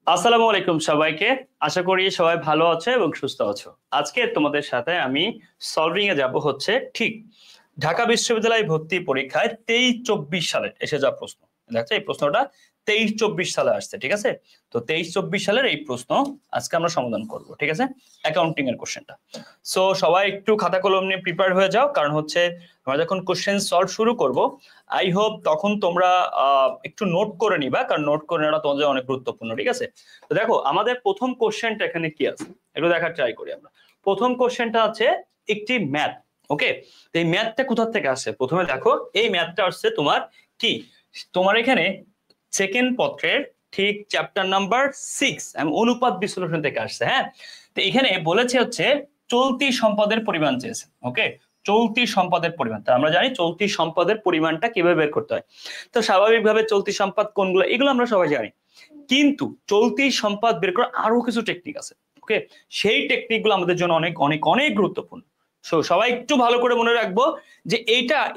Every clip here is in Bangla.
আসসালামু আলাইকুম সবাইকে। আশা করি সবাই ভালো আছো এবং সুস্থ আছো। আজকে তোমাদের সাথে আমি সলভিং এ যাব হচ্ছে ঠিক ঢাকা বিশ্ববিদ্যালয় ভর্তি পরীক্ষায় 23-24 সালের এসে যাওয়া প্রশ্ন। দেখছো এই প্রশ্নটা 23-24 সালে আসছে, ঠিক আছে? তো 23-24 সালের এই প্রশ্ন আজকে আমরা সমাধান করব, ঠিক আছে? অ্যাকাউন্টিং এর কোশ্চেনটা। সো সবাই একটু খাতা কলম নিয়ে প্রিপেয়ার হয়ে যাও, কারণ হচ্ছে আমরা যখন কোশ্চেন সলভ শুরু করব আই হোপ তখন তোমরা একটু নোট করে নিবা, কারণ নোট করে নেওয়াটা তোমাদের অনেক গুরুত্বপূর্ণ, ঠিক আছে? তো দেখো আমাদের প্রথম কোশ্চেনটা এখানে কি আছে একটু দেখার ট্রাই করি আমরা। প্রথম কোশ্চেনটা আছে একটি ম্যাথ। ওকে, তো এই ম্যাথটা কোথা থেকে আসে? প্রথমে দেখো এই ম্যাথটা আসছে তোমার কি, তোমার এখানে সেকেন্ড পত্রের ঠিক চ্যাপ্টার নাম্বার 6 অনুপাত বিশ্লেষণ থেকে আসছে। হ্যাঁ, তো এখানে বলেছে হচ্ছে চলতি সম্পদের পরিমাণ চেয়েছে। ওকে, চলতি সম্পদের পরিমাণ, তা আমরা জানি চলতি সম্পদের পরিমাণটা কিভাবে বের করতে হয়। তো স্বাভাবিকভাবে চলতি সম্পদ কোনগুলো এগুলো আমরা সবাই জানি, কিন্তু চলতি সম্পদ বের করার আরো কিছু টেকনিক আছে। ওকে, সেই টেকনিকগুলো আমাদের জন্য অনেক অনেক অনেক গুরুত্বপূর্ণ। সো সবাই একটু ভালো করে মনে রাখবো যে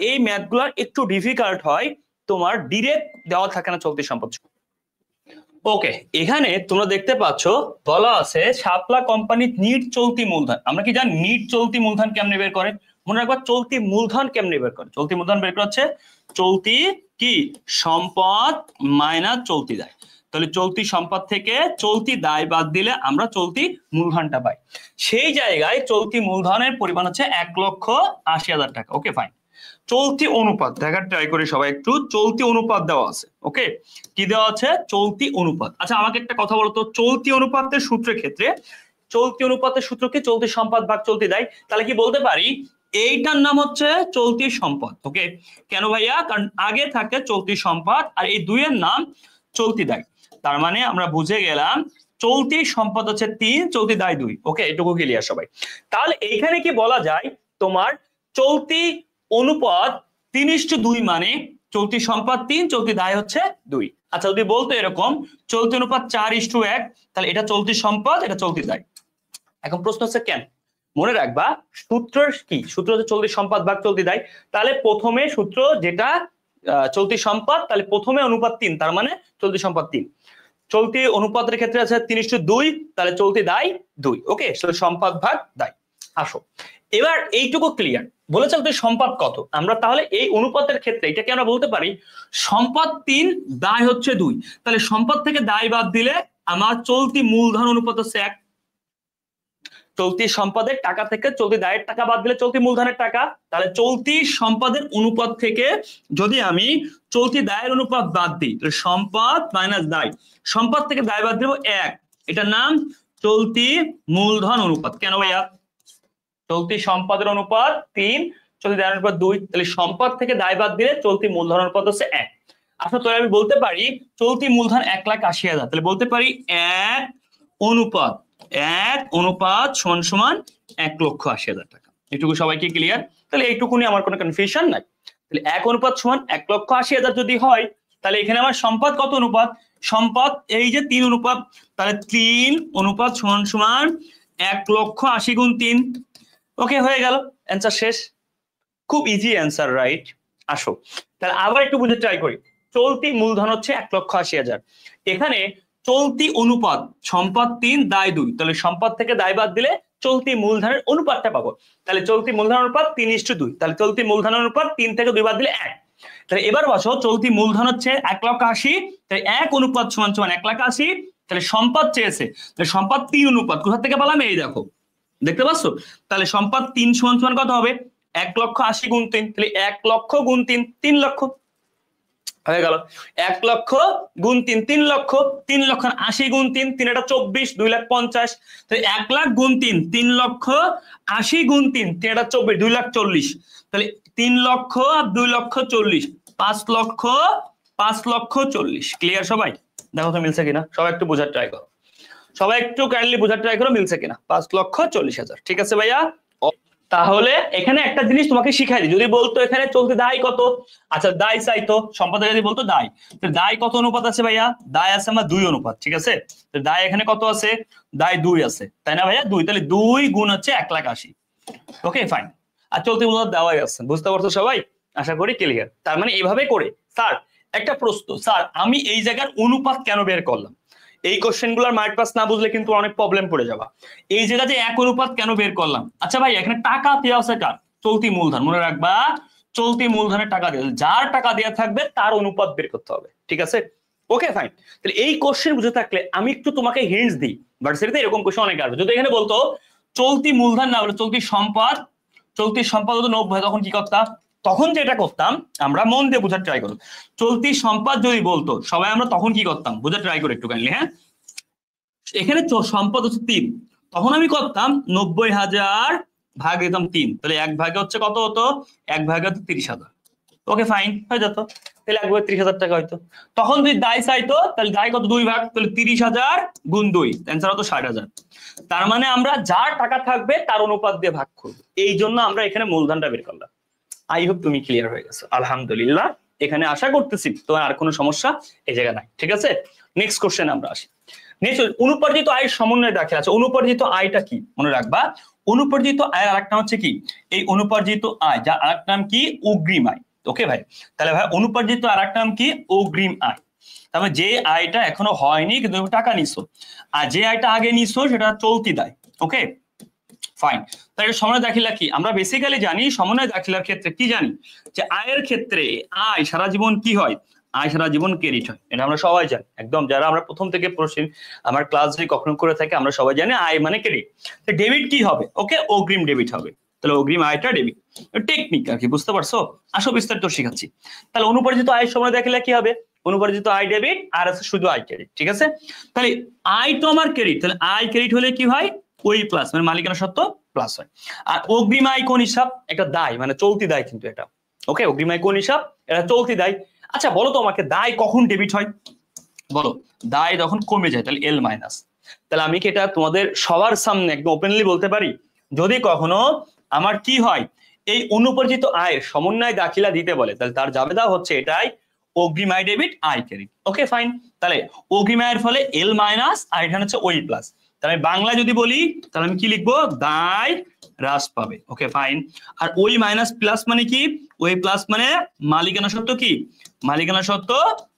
এই ম্যাথগুলো একটু ডিফিকাল্ট হয়, তোমার ডিরেক্ট দেওয়া থাকে না চলতি সম্পদ। ওকে, এখানে তোমরা দেখতে পাচ্ছ বলা আছে শাপলা কোম্পানি নিট চলতি মূলধন। আমরা কি জানি নিট চলতি মূলধন কেমনে বের করে? মনে রাখবা চলতি মূলধন কেমনে বের করে। চলতি মূলধন বের করা হচ্ছে চলতি কি সম্পদ মাইনাস চলতি দায়। তাহলে চলতি সম্পদ থেকে চলতি দায় বাদ দিলে আমরা চলতি মূলধনটা পাই। সেই জায়গায় চলতি মূলধনের পরিমাণ হচ্ছে 1,80,000 টাকা। Okay fine. চলতি অনুপাত দেখার ট্রাই করি সবাই একটু। চলতি অনুপাত দেওয়া আছে। ওকে, কি দেওয়া আছে? চলতি অনুপাত। আচ্ছা আমাকে একটা কথা বলো তো, চলতি অনুপাতের সূত্রের ক্ষেত্রে চলতি অনুপাতের সূত্র কি? চলতি সম্পদ ভাগ চলতি দায়। তাহলে কি বলতে পারি এইটার নাম হচ্ছে চলতি সম্পদ। ওকে, কেন ভাইয়া? কারণ আগে থাকে চলতি সম্পদ আর এই দুইয়ের নাম চলতি দায়। তার মানে আমরা বুঝে গেলাম চলতি সম্পদ হচ্ছে 3, চলতি দায় 2। ওকে, এটুকু ক্লিয়ার সবাই? তাহলে এইখানে কি বলা যায়, তোমার চলতি অনুপাত 3:2, মানে চলতি সম্পদ 3, চলতি দায় হচ্ছে 2। আচ্ছা যদি বলতো এরকম চলতি অনুপাত 4:1, তাহলে এটা চলতি সম্পদ, এটা চলতি দায়। এখন প্রশ্ন হচ্ছে কেন? মনে রাখবা সূত্র কি? সূত্র হচ্ছে চলতি সম্পদ ভাগ চলতি দায়। তাহলে প্রথমে সূত্র যেটা চলতি সম্পদ, তাহলে প্রথমে অনুপাত 3, তার মানে চলতি সম্পদ 3। চলতি অনুপাতের ক্ষেত্রে আছে 3:2, তাহলে চলতি দায় 2। ওকে, সম্পদ ভাগ দায়। আসো এবার এইটুকু ক্লিয়ার। বলে চলতি সম্পদ কত? আমরা তাহলে এই অনুপাতের ক্ষেত্রে এটাকে আমরা বলতে পারি সম্পদ 3, দায় হচ্ছে 2। তাহলে সম্পদ থেকে দায় বাদ দিলে আমার চলতি মূলধন অনুপাত হচ্ছে 1। চলতি সম্পদের টাকা থেকে চলতি দায়ের টাকা বাদ দিলে চলতি মূলধনের টাকা। তাহলে চলতি সম্পদের অনুপাত থেকে যদি আমি চলতি দায়ের অনুপাত বাদ দিই, তাহলে সম্পদ মাইনাস দায়, সম্পদ থেকে দায় বাদ দেব 1, এটার নাম চলতি মূলধন অনুপাত। কেন ভাইয়া? চলতি সম্পদের অনুপাত 3, চলতি দায়ের অনুপাত 2, তাহলে সম্পদ থেকে দায় বাদ দিলে চলতি মূলধন অনুপাত হচ্ছে 1। আসলে তো আমি বলতে পারি চলতি মূলধন 1,80,000, তাহলে বলতে পারি 1 অনুপাত 1,80,000 টাকা। এটুকু সবাইকে ক্লিয়ার? তাহলে এইটুকু নিয়ে আমার কোনো কনফিউশন নাই। তাহলে 1 অনুপাত সমান 1,80,000 যদি হয়, তাহলে এখানে আমার সম্পদ কত অনুপাত? সম্পদ এই যে 3 অনুপাত, তাহলে 3 অনুপাত সমান 1,80,000 গুণ 3। ওকে, হয়ে গেল, অ্যান্সার শেষ। খুব ইজি অ্যান্সার, রাইট? আসো তাহলে আবার একটু বুঝে ট্রাই করি। চলতি মূলধন হচ্ছে 1,80,000, এখানে চলতি অনুপাত সম্পদ 3, দায় 2, তাহলে সম্পদ থেকে দায় বাদ দিলে চলতি মূলধনের অনুপাতটা পাবো। তাহলে চলতি মূলধন অনুপাত 3:2, তাহলে চলতি মূলধন অনুপাত 3 থেকে 2 বাদ দিলে 1। তাহলে এবার বসো চলতি মূলধন হচ্ছে 1,80,000, তাহলে 1 অনুপাত সমান 1,80,000, তাহলে সম্পদ চেয়েছে, তাহলে সম্পদ 3 অনুপাত কোথা থেকে পেলাম? এই দেখো, দেখতে পাচ্ছ? তাহলে সম্পদ 3 সমান কত হবে? 1,80,000 গুণ 3, তাহলে 1 লক্ষ গুণ 3, 3 লক্ষ হয়ে গেল। 1 লক্ষ গুণ 3, 3 লক্ষ। 3,80,000 গুণ 3, 3 এটা 24, 2,50,000। তাহলে 1 লাখ গুণ 3, 3,80,000 গুণ 3, 3 এটা 24, 2,40,000। তাহলে 3 লক্ষ আর 2,40,000, 5,40,000। ক্লিয়ার সবাই? দেখো তো মিলছে কিনা, সবাই একটু বোঝার ট্রাই করো, সবাই একটু কাইন্ডলি বোঝার ট্রাই করো মিলছে কিনা। 5,40,000, ঠিক আছে ভাইয়া? তাহলে এখানে একটা জিনিস তোমাকে শিখাই দিই, যদি বলতো এখানে চলতি দায় কত? আচ্ছা দায় চাইতো, সম্পদের যদি বলতো দায়, দায় কত অনুপাত আছে ভাইয়া? দায় আছে আমার 2 অনুপাত, ঠিক আছে? দায় এখানে কত আছে? দায় 2 আছে, তাই না ভাইয়া? 2, তাহলে 2 গুণ হচ্ছে 1,80,000। Okay fine. আর চলতি মূলধন দেওয়াই আছে, বুঝতে পারছো সবাই? আশা করি ক্লিয়ার। তার মানে এইভাবে করে স্যার একটা প্রশ্ন, স্যার আমি এই জায়গার অনুপাত কেন বের করলাম? এই কোশ্চেন গুলার মার্ক পাস না বুঝলে কিন্তু অনেক প্রবলেম পড়ে যাবা। এই জায়গাতে এক অনুপাত কেন বের করলাম? আচ্ছা ভাই এখানে টাকা দেওয়া আছে কার? চলতি মূলধন, মনে রাখবা চলতি মূলধনের টাকা দেওয়া, যার টাকা দেওয়া থাকবে তার অনুপাত বের করতে হবে, ঠিক আছে? Okay fine. তাহলে এই কোশ্চেন বুঝে থাকলে আমি একটু তোমাকে হিন্টস দিই, ভার্সিটিতে এরকম কোশ্চেন অনেক আসবে। যদি এখানে বলতো চলতি মূলধন না বলে চলতি সম্পদ, চলতি সম্পদ হতো 90, তখন কি করতাম? তখন যেটা করতাম আমরা মন দিয়ে বোঝার ট্রাই করব। চলতি সম্পদ যদি বলতো সবাই আমরা তখন কি করতাম বোঝার ট্রাই করি একটু কাইন্ডলি। হ্যাঁ, এখানে সম্পদ হচ্ছে 3, তখন আমি করতাম 90,000 ভাগ দিতাম 3, তাহলে এক ভাগে হচ্ছে কত হতো? এক ভাগে হতো 30,000। ওকে ফাইন, হয়ে যেত। তাহলে এক ভাগে 30,000 টাকা হয়তো। তখন যদি দায় চাইতো তাহলে দায় কত? 2 ভাগ, তাহলে 30,000 গুণ 2, অ্যান্সার হতো 60,000। তার মানে আমরা যার টাকা থাকবে তার অনুপাত দিয়ে ভাগ করবো, এই জন্য আমরা এখানে মূলধনটা বের করলাম। আই হোপ তুমি ক্লিয়ার হয়ে গেছো, আলহামদুলিল্লাহ। এখানে আশা করতেছি তোমার আর কোনো সমস্যা এই জায়গায় নাই, ঠিক আছে? নেক্সট কোশ্চেন আমরা আসি। নেক্সট, অনুপার্জিত আয়ের সমন্বয় দাখিল আছে। অনুপার্জিত আয়টা কি মনে রাখবা? অনুপার্জিত আয়ের আরেক নাম হচ্ছে কি? এই অনুপার্জিত আয়, যা আরেক নাম কি? অগ্রিম আয়। ওকে ভাই, তাহলে ভাই অনুপার্জিত আরেক নাম কি? অগ্রিম আয়। তাহলে যে আয়টা এখনো হয়নি কিন্তু তুমি টাকা নিছো, আর যে আয়টা আগে নিছো সেটা চলতি দায়। Okay fine. তাহলে সমন্বয় দাখিলা কি? আমরা বেসিক্যালি জানি সমন্বয় দাখিলার ক্ষেত্রে কি জানি, যে আয়ের ক্ষেত্রে আয় সারা জীবন কি হয়? আয় সারা জীবন ক্রেডিট হয়, এটা আমরা সবাই জানি একদম। যারা আমরা প্রথম থেকে আমার ক্লাস যদি কখনো করে থাকি আমরা সবাই জানি আয় মানে ক্রেডিট। তো ডেবিট কি হবে? ওকে, অগ্রিম ডেবিট হবে। তাহলে অগ্রিম আয়টা ডেবিট, টেকনিক আর কি, বুঝতে পারছো? আসো বিস্তারিত শিখাচ্ছি। তাহলে অনুপার্জিত আয়ের সমন্বয় দাখিলা কি হবে? অনুপার্জিত আয় ডেবিট আর আছে শুধু আয় ক্রেডিট, ঠিক আছে? তাহলে আয় তো আমার ক্রেডিট, তাহলে আয় ক্রেডিট হলে কি হয়? ওই প্লাস, মানে মালিকানা সত্ত্ব প্লাস হয়। আর অগ্রিম আয় কোন হিসাব? একটা দায়, মানে চলতি দায় কিন্তু এটা। ওকে, অগ্রিম আয় কোন হিসাব? এটা চলতি দায়। আচ্ছা বলো তো আমাকে, দায় কখন ডেবিট হয়? বলো, দায় যখন কমে যায়, তাহলে এল মাইনাস। তাহলে আমি কি এটা তোমাদের সবার সামনে একদম ওপেনলি বলতে পারি, যদি কখনো আমার কি হয় এই অনুপার্জিত আয়ের সমন্বয় দাখিলা দিতে বলে, তাহলে তার জাবেদা হচ্ছে এটাই, অগ্রিম আয় ডেবিট আয় ক্রেডিট। Okay fine. তাহলে অগ্রিম আয়ের ফলে এল মাইনাস, আর এখানে হচ্ছে ওই প্লাস। তাহলে বাংলা যদি বলি তাহলে আমি কি লিখবো? দায় হ্রাস পাবে। Okay fine. আর ওই মাইনাস প্লাস মানে কি? ওই প্লাস মানে মালিকানা সত্ত্ব কি? মালিকানা সত্ত্ব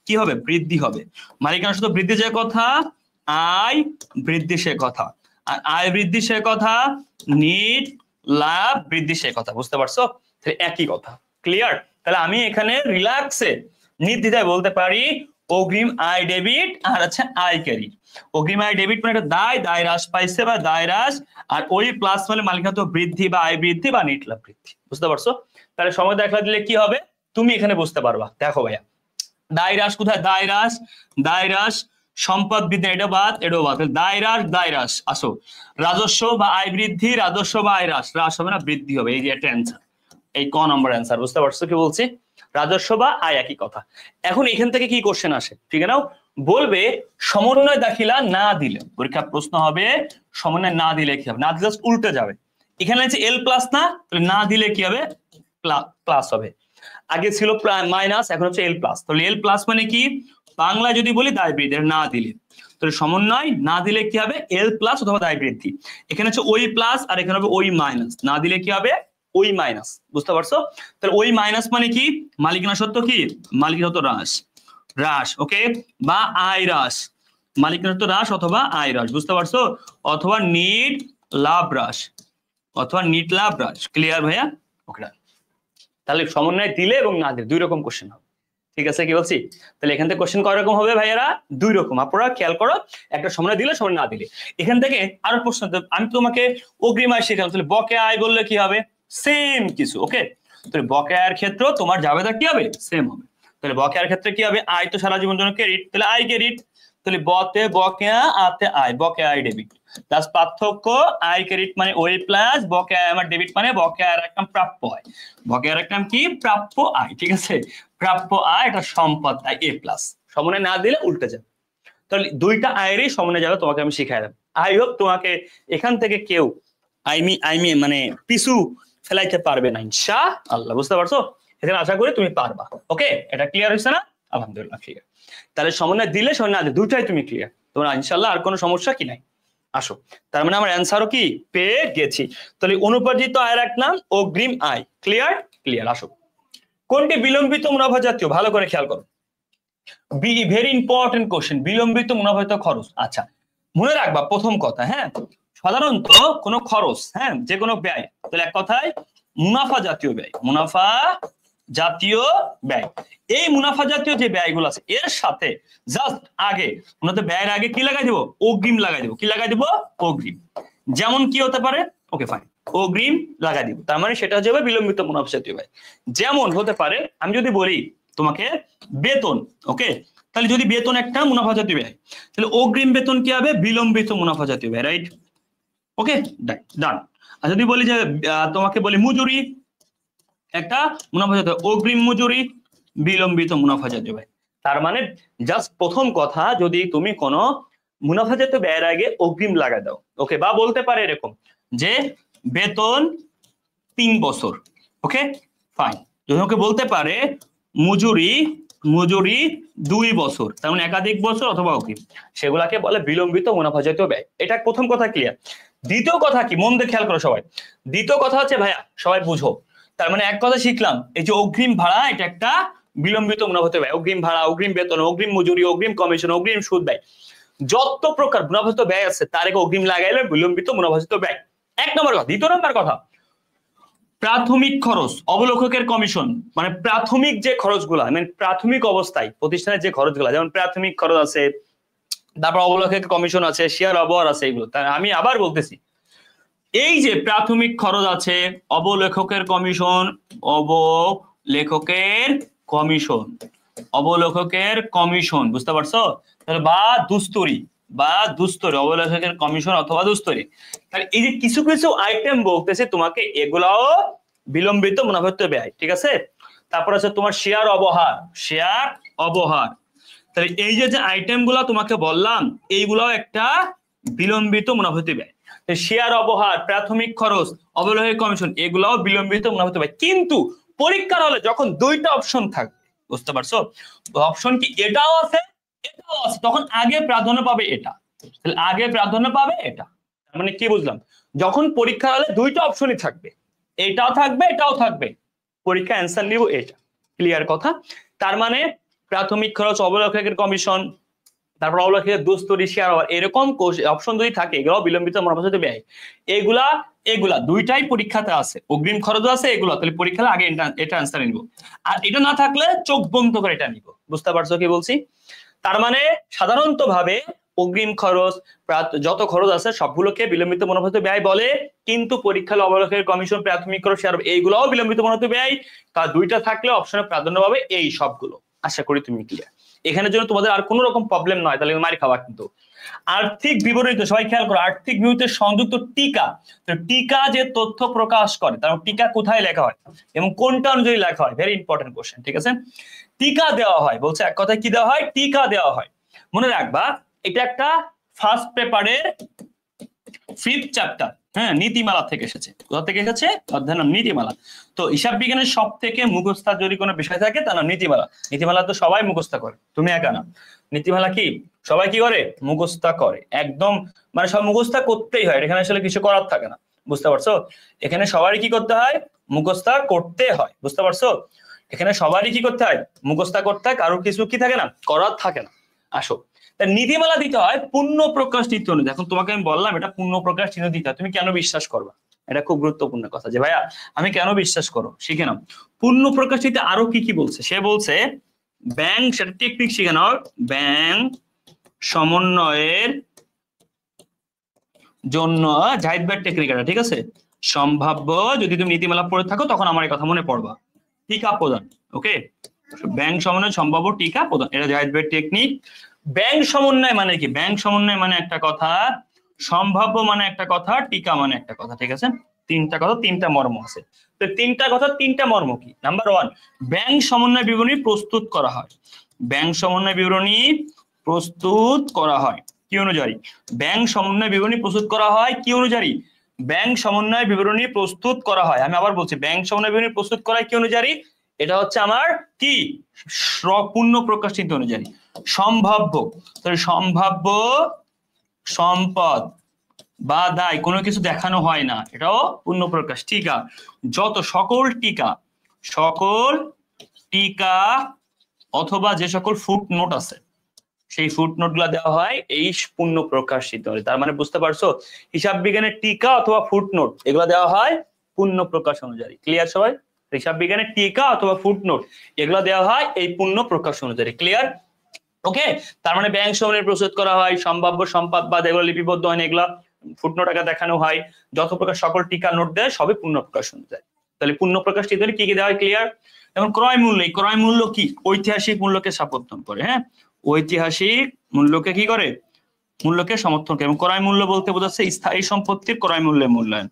কি হবে? বৃদ্ধি হবে। মালিকানা সত্ত্ব বৃদ্ধি যে কথা, আয় বৃদ্ধি সে কথা। আর আয় বৃদ্ধি সে কথা, নিট লাভ বৃদ্ধি সে কথা। বুঝতে পারছো? তাহলে একই কথা, ক্লিয়ার? তাহলে আমি এখানে রিল্যাক্সে নির্দ্বিধায় বলতে পারি অগ্রিম আয় ডেবিট আর আছে আয় ক্রেডিট। অগ্রিম আয় ডেবিট মানে একটা দায়, দায় হ্রাস পাইছে বা দায় হ্রাস, আর ওই প্লাস মানে মালিকানা বৃদ্ধি বা আয় বৃদ্ধি বা নিট লাভ বৃদ্ধি। বুঝতে পারছো? তাহলে সময় দেখা দিলে কি হবে তুমি এখানে বুঝতে পারবা। দেখো ভাইয়া, দায় হ্রাস কোথায়? দায় হ্রাস, দায় হ্রাস, সম্পদ বৃদ্ধি, এটা বাদ এটাও বাদ, দায় হ্রাস দায় হ্রাস। আসো, রাজস্ব বা আয় বৃদ্ধি, রাজস্ব বা আয় হ্রাস, হ্রাস হবে না বৃদ্ধি হবে। এই যে একটা অ্যান্সার, এই ক নম্বর অ্যান্সার। বুঝতে পারছো কি বলছি? রাজস্ব বা আয় একই কথা। এখন এখান থেকে কি কোশ্চেন আসে, ঠিক আছে? বলবে সমন্বয় দাখিলা না দিলে, পরীক্ষা প্রশ্ন হবে সমন্বয় না দিলে কি হবে? না দিলে উল্টে যাবে। এখানে আছে এল প্লাস, না তাহলে না দিলে কি হবে? প্লাস হবে। আগে ছিল মাইনাস, এখন হচ্ছে এল প্লাস। তাহলে এল প্লাস মানে কি? বাংলা যদি বলি দায় বৃদ্ধি, না দিলে। তাহলে সমন্বয় না দিলে কি হবে? এল প্লাস অথবা দায় বৃদ্ধি। এখানে হচ্ছে ওই প্লাস আর এখানে হবে ওই মাইনাস। না দিলে কি হবে? ওই মাইনাস। বুঝতে পারছো? তাহলে ওই মাইনাস মানে কি? মালিকানা সত্ত্ব কি? মালিকানা সত্ত্ব হ্রাস, হ্রাস। ওকে, বা আয় হ্রাস, মালিকানা সত্ত্ব হ্রাস অথবা আয় হ্রাস। বুঝতে পারছো? অথবা নিট লাভ হ্রাস, অথবা নিট লাভ হ্রাস। ক্লিয়ার ভাইয়া? ওকে, তাহলে সমন্বয় দিলে এবং না দিলে দুই রকম কোশ্চেন হবে। ঠিক আছে কি বলছি? তাহলে এখান থেকে কোশ্চেন কয় রকম হবে ভাইয়ারা? দুই রকম। আপনারা খেয়াল করো, একটা সমন্বয় দিলে সমন্বয় না দিলে। এখান থেকে আরো প্রশ্ন, আমি তোমাকে অগ্রিম আয় শেখালাম, তাহলে বকেয়া আয় বললে কি হবে? সেম কিছু। ওকে, তাহলে বকেয়ার ক্ষেত্রে তোমার জাবেদা কি হবে? সেম হবে। তাহলে বকেয়ার ক্ষেত্রে কি হবে? আয় তো সারা জীবন জন্য ক্রেডিট, তাহলে আয় ক্রেডিট। তাহলে বতে বকেয়া, আতে আয়, বকেয়া আয় ডেবিট। প্লাস পার্থক্য, আয় ক্রেডিট মানে ওই প্লাস, বকেয়া আমার ডেবিট মানে বকেয়ার একটা প্রাপ্য আয়। বকেয়ার একটা কি? প্রাপ্য আয়। ঠিক আছে, প্রাপ্য আয় এটা সম্পদ, তাই এ প্লাস। সমন্বয় না দিলে উল্টে যাবে। তাহলে দুইটা আয়েরই সমন্বয় যাবে, তোমাকে আমি শিখাই দেব। আই হোপ তোমাকে এখান থেকে কেউ মানে পিছু ফেলাইতে পারবে না ইনশাআল্লাহ। বুঝতে পারছো? এখানে আশা করি তুমি পারবা। ওকে, এটা ক্লিয়ার হয়েছে না? আলহামদুলিল্লাহ, ঠিক আছে। তাহলে সমন্বয় দিলে সমন্বয় না দিলে দুইটাই তুমি ক্লিয়ার, তোমার ইনশাআল্লাহ আর কোনো সমস্যা কি নাই। আসো, তার মানে আমার অ্যান্সারও কি পেয়ে গেছি। তাহলে অনুপার্জিত আয়ের এক নাম অগ্রিম আয়। ক্লিয়ার? ক্লিয়ার। আসো, কোনটি বিলম্বিত মুনাফা জাতীয়? ভালো করে খেয়াল করো। ভেরি ইম্পর্টেন্ট কোশ্চেন, বিলম্বিত মুনাফায়িত খরচ। আচ্ছা, মনে রাখবা প্রথম কথা, হ্যাঁ, সাধারণত কোনো খরচ, হ্যাঁ, যে কোনো ব্যয়, তাহলে এক কথায় মুনাফা জাতীয় ব্যয়, মুনাফা জাতীয় ব্যয়। এই মুনাফা জাতীয় যে ব্যয়গুলো আছে এর সাথে জাস্ট আগে মূলত ব্যয়ের আগে কি লাগাই দেবো? অগ্রিম লাগাই দেবো। কি লাগাই দেবো? অগ্রিম। যেমন কি হতে পারে? ওকে ফাইন, অগ্রিম লাগাই দিব, তার মানে সেটা হচ্ছে বিলম্বিত মুনাফা জাতীয় ব্যয়। যেমন হতে পারে, আমি যদি বলি তোমাকে বেতন, ওকে, তাহলে যদি বেতন একটা মুনাফা জাতীয় ব্যয়, তাহলে অগ্রিম বেতন কি হবে? বিলম্বিত মুনাফা জাতীয় ব্যয়, রাইট? ওকে, ডান। আর যদি বলি যে তোমাকে বলি মজুরি একটা মুনাফা জাতীয়, অগ্রিম মজুরি বিলম্বিত মুনাফা জাতীয় ব্যয়। তার মানে জাস্ট প্রথম কথা, যদি তুমি কোনো মুনাফা জাতীয় ব্যয়ের আগে অগ্রিম লাগাই দাও, ওকে, বা বলতে পারে এরকম যে বেতন 3 বছর, ওকে ফাইন। যদি ওকে বলতে পারে মজুরি 2 বছর, তার মানে একাধিক বছর অথবা অগ্রিম, সেগুলাকে বলে বিলম্বিত মুনাফা জাতীয় ব্যয়। এটা প্রথম কথা ক্লিয়ার। দ্বিতীয় কথা কি, মন দিয়ে খেয়াল করো সবাই। দ্বিতীয় কথা হচ্ছে ভাইয়া সবাই বুঝো, তার মানে এক কথা শিখলাম, এই যে অগ্রিম ভাড়া এটা একটা বিলম্বিত মুনাফা জাতীয় ব্যয়। অগ্রিম ভাড়া, অগ্রিম বেতন, অগ্রিম মজুরি, অগ্রিম কমিশন, অগ্রিম সুদ ব্যয়, যত প্রকার মুনাফা জাতীয় ব্যয় আছে তার আগে অগ্রিম লাগাইলে বিলম্বিত মুনাফা জাতীয় ব্যয়। এক নম্বর কথা। দ্বিতীয় নম্বর কথা, প্রাথমিক খরচ, অবলোককের কমিশন, মানে প্রাথমিক যে খরচগুলা, মানে প্রাথমিক অবস্থায় প্রতিষ্ঠানের যে খরচগুলা, যেমন প্রাথমিক খরচ আছে, তারপর অবলোককের কমিশন আছে, শেয়ার অবহার আছে, এগুলো। আমি আবার বলতেছি, এই যে প্রাথমিক খরচ আছে, অবলেখকের কমিশন, অবলেখকের কমিশন, অবলেখকের কমিশন, বুঝতে পারছো? তাহলে বা দুস্তরি, অবলেখকের কমিশন অথবা দুস্তরি। তাহলে এই যে কিছু কিছু আইটেম বলতেছে তোমাকে, এগুলাও বিলম্বিত মুনাফা জাতীয় ব্যয়, ঠিক আছে? তারপর আছে তোমার শেয়ার অবহার। তাহলে এই যে যে আইটেম গুলা তোমাকে বললাম, এইগুলাও একটা বিলম্বিত মুনাফা জাতীয় ব্যয়। শেয়ার অবহার, প্রাথমিক খরচ, অবলেখকের কমিশন, এগুলাও বিলম্বিত মুনাফা জাতীয় ব্যয়। কিন্তু পরীক্ষার হলে যখন দুইটা অপশন থাকবে, বুঝতে পারছো, অপশন কি এটাও আছে এটাও আছে, তখন আগে প্রাধান্য পাবে এটা, তাহলে আগে প্রাধান্য পাবে এটা। মানে কি বুঝলাম? যখন পরীক্ষা হলে দুইটা অপশনই থাকবে, এটাও থাকবে এটাও থাকবে, পরীক্ষা অ্যান্সার নিব এটা। ক্লিয়ার কথা? তার মানে প্রাথমিক খরচ, অবলেখকের কমিশন, তারপর অবলেখকের দুস্তরি, শেয়ার অবহার, এরকম অপশন যদি থাকে, এগুলো বিলম্বিত মুনাফা জাতীয় ব্যয়। এগুলা দুইটাই পরীক্ষাতে আছে, অগ্রিম খরচ আছে এগুলো, তাহলে পরীক্ষায় আগে এটা অ্যান্সার নিব, আর এটা না থাকলে চোখ বন্ধ করে এটা নিব। বুঝতে পারছো কি বলছি? তার মানে সাধারণত ভাবে অগ্রিম খরচ, যত খরচ আছে সবগুলোকে বিলম্বিত মুনাফা জাতীয় ব্যয় বলে, কিন্তু পরীক্ষায় অবলেখকের কমিশন, প্রাথমিক খরচ, শেয়ার, এইগুলোও বিলম্বিত মুনাফা জাতীয় ব্যয়। তার দুইটা থাকলে অপশনে প্রাধান্য পাবে এই সবগুলো। আশা করি তুমি ক্লিয়ার। এখানের জন্য তোমাদের আর কোনো রকম প্রবলেম নয়, তাহলে মারি খাওয়া। কিন্তু আর্থিক বিবরণীতে সবাই খেয়াল করো, আর্থিক বিবরণীতে সংযুক্ত টিকা, তো টিকা যে তথ্য প্রকাশ করে, তার টিকা কোথায় লেখা হয় এবং কোনটা অনুযায়ী লেখা হয়, ভেরি ইম্পর্টেন্ট কোশ্চেন, ঠিক আছে? টিকা দেওয়া হয়, বলছে এক কথায় কি দেওয়া হয়? টিকা দেওয়া হয়। মনে রাখবা, এটা একটা ফার্স্ট পেপারের 5th চ্যাপ্টার, হ্যাঁ, নীতিমালা থেকে এসেছে। কোথা থেকে এসেছে? অধ্যায় নাম নীতিমালা। তো হিসাব বিজ্ঞানের সব থেকে মুখস্থ যদি কোনো বিষয় থাকে তার নাম নীতিমালা। নীতিমালা তো সবাই মুখস্থ করে, তুমি একা না। নীতিমালা কি সবাই কি করে? মুখস্থ করে, একদম মানে সব মুখস্থ করতেই হয়, এখানে আসলে কিছু করার থাকে না। বুঝতে পারছো? এখানে সবারই কি করতে হয়? মুখস্থ করতে হয়। বুঝতে পারছো? এখানে সবারই কি করতে হয়? মুখস্থ করতে হয়, কারোর কিছু কি থাকে না, করার থাকে না। আসো, নীতিমালা দিতে হয় পূর্ণ প্রকাশ নীতি অনুযায়ী। এখন তোমাকে আমি বললাম এটা পূর্ণ প্রকাশ চিহ্ন দিতে হয়, তুমি কেন বিশ্বাস করবা? এটা খুব গুরুত্বপূর্ণ কথা, যে ভাইয়া আমি কেন বিশ্বাস করো, শিখে নাও। পূর্ণ প্রকাশ নীতি আরো কি কি বলছে, সে বলছে ব্যাংক, সেটা টেকনিক শিখে নাও, ব্যাংক সমন্বয়ের জন্য জাহিদ ভাইয়ের টেকনিক এটা, ঠিক আছে? সম্ভাব্য, যদি তুমি নীতিমালা পড়ে থাকো তখন আমার এই কথা মনে পড়বা। টিকা প্রদান, ওকে, ব্যাংক সমন্বয় সম্ভাব্য টিকা প্রদান, এটা জাহিদ ভাইয়ের টেকনিক। ব্যাংক সমন্বয় মানে কি? ব্যাংক সমন্বয় মানে একটা কথা, সম্ভাব্য মানে একটা কথা, টিকা মানে একটা কথা, ঠিক আছে? তিনটা কথা, তিনটা মর্ম আছে। তো তিনটা কথা, তিনটা মর্ম কি? নাম্বার 1, ব্যাংক সমন্বয় বিবরণী প্রস্তুত করা হয়। ব্যাংক সমন্বয় বিবরণী প্রস্তুত করা হয় কি অনুযায়ী? ব্যাংক সমন্বয় বিবরণী প্রস্তুত করা হয় কি অনুযায়ী? ব্যাংক সমন্বয় বিবরণী প্রস্তুত করা হয়, আমি আবার বলছি, ব্যাংক সমন্বয় বিবরণী প্রস্তুত করা হয় কি অনুযায়ী? এটা হচ্ছে আমার কি? পূর্ণ প্রকাশ নীতি অনুযায়ী। সম্ভাব্য, তাহলে সম্ভাব্য সম্পদ বা দায় কোনো কিছু দেখানো হয় না, এটাও পূর্ণ প্রকাশ। টিকা, যত সকল টিকা অথবা যে সকল ফুট নোট আছে সেই ফুট নোট গুলা দেওয়া হয় এই পূর্ণ প্রকাশিত। তার মানে বুঝতে পারছো, হিসাব বিজ্ঞানের টিকা অথবা ফুট নোট এগুলা দেওয়া হয় পূর্ণ প্রকাশ অনুযায়ী। ক্লিয়ার সবাই? হিসাব বিজ্ঞানের টিকা অথবা ফুট নোট এগুলা দেওয়া হয় এই পূর্ণ প্রকাশ অনুযায়ী। ক্লিয়ার? ওকে, তার মানে ব্যাংক সময় প্রস্তুত করা হয়, সম্ভাব্য সম্পদ বা যেগুলো লিপিবদ্ধ হয় এগুলা ফুটনোট আকারে দেখানো হয়, যত প্রকার সকল টিকা নোট দেয় সবই পূর্ণ প্রকাশ অনুযায়ী। তাহলে পূর্ণ প্রকাশ টিকা কি কি দেওয়া হয়? ক্লিয়ার? যেমন ক্রয় মূল্য, ক্রয় মূল্য কি? ঐতিহাসিক মূল্যকে সমর্থন করে। হ্যাঁ, ঐতিহাসিক মূল্যকে কি করে? মূল্যকে সমর্থন করে। এবং ক্রয় মূল্য বলতে বোঝাচ্ছে স্থায়ী সম্পত্তির ক্রয় মূল্যের মূল্যায়ন।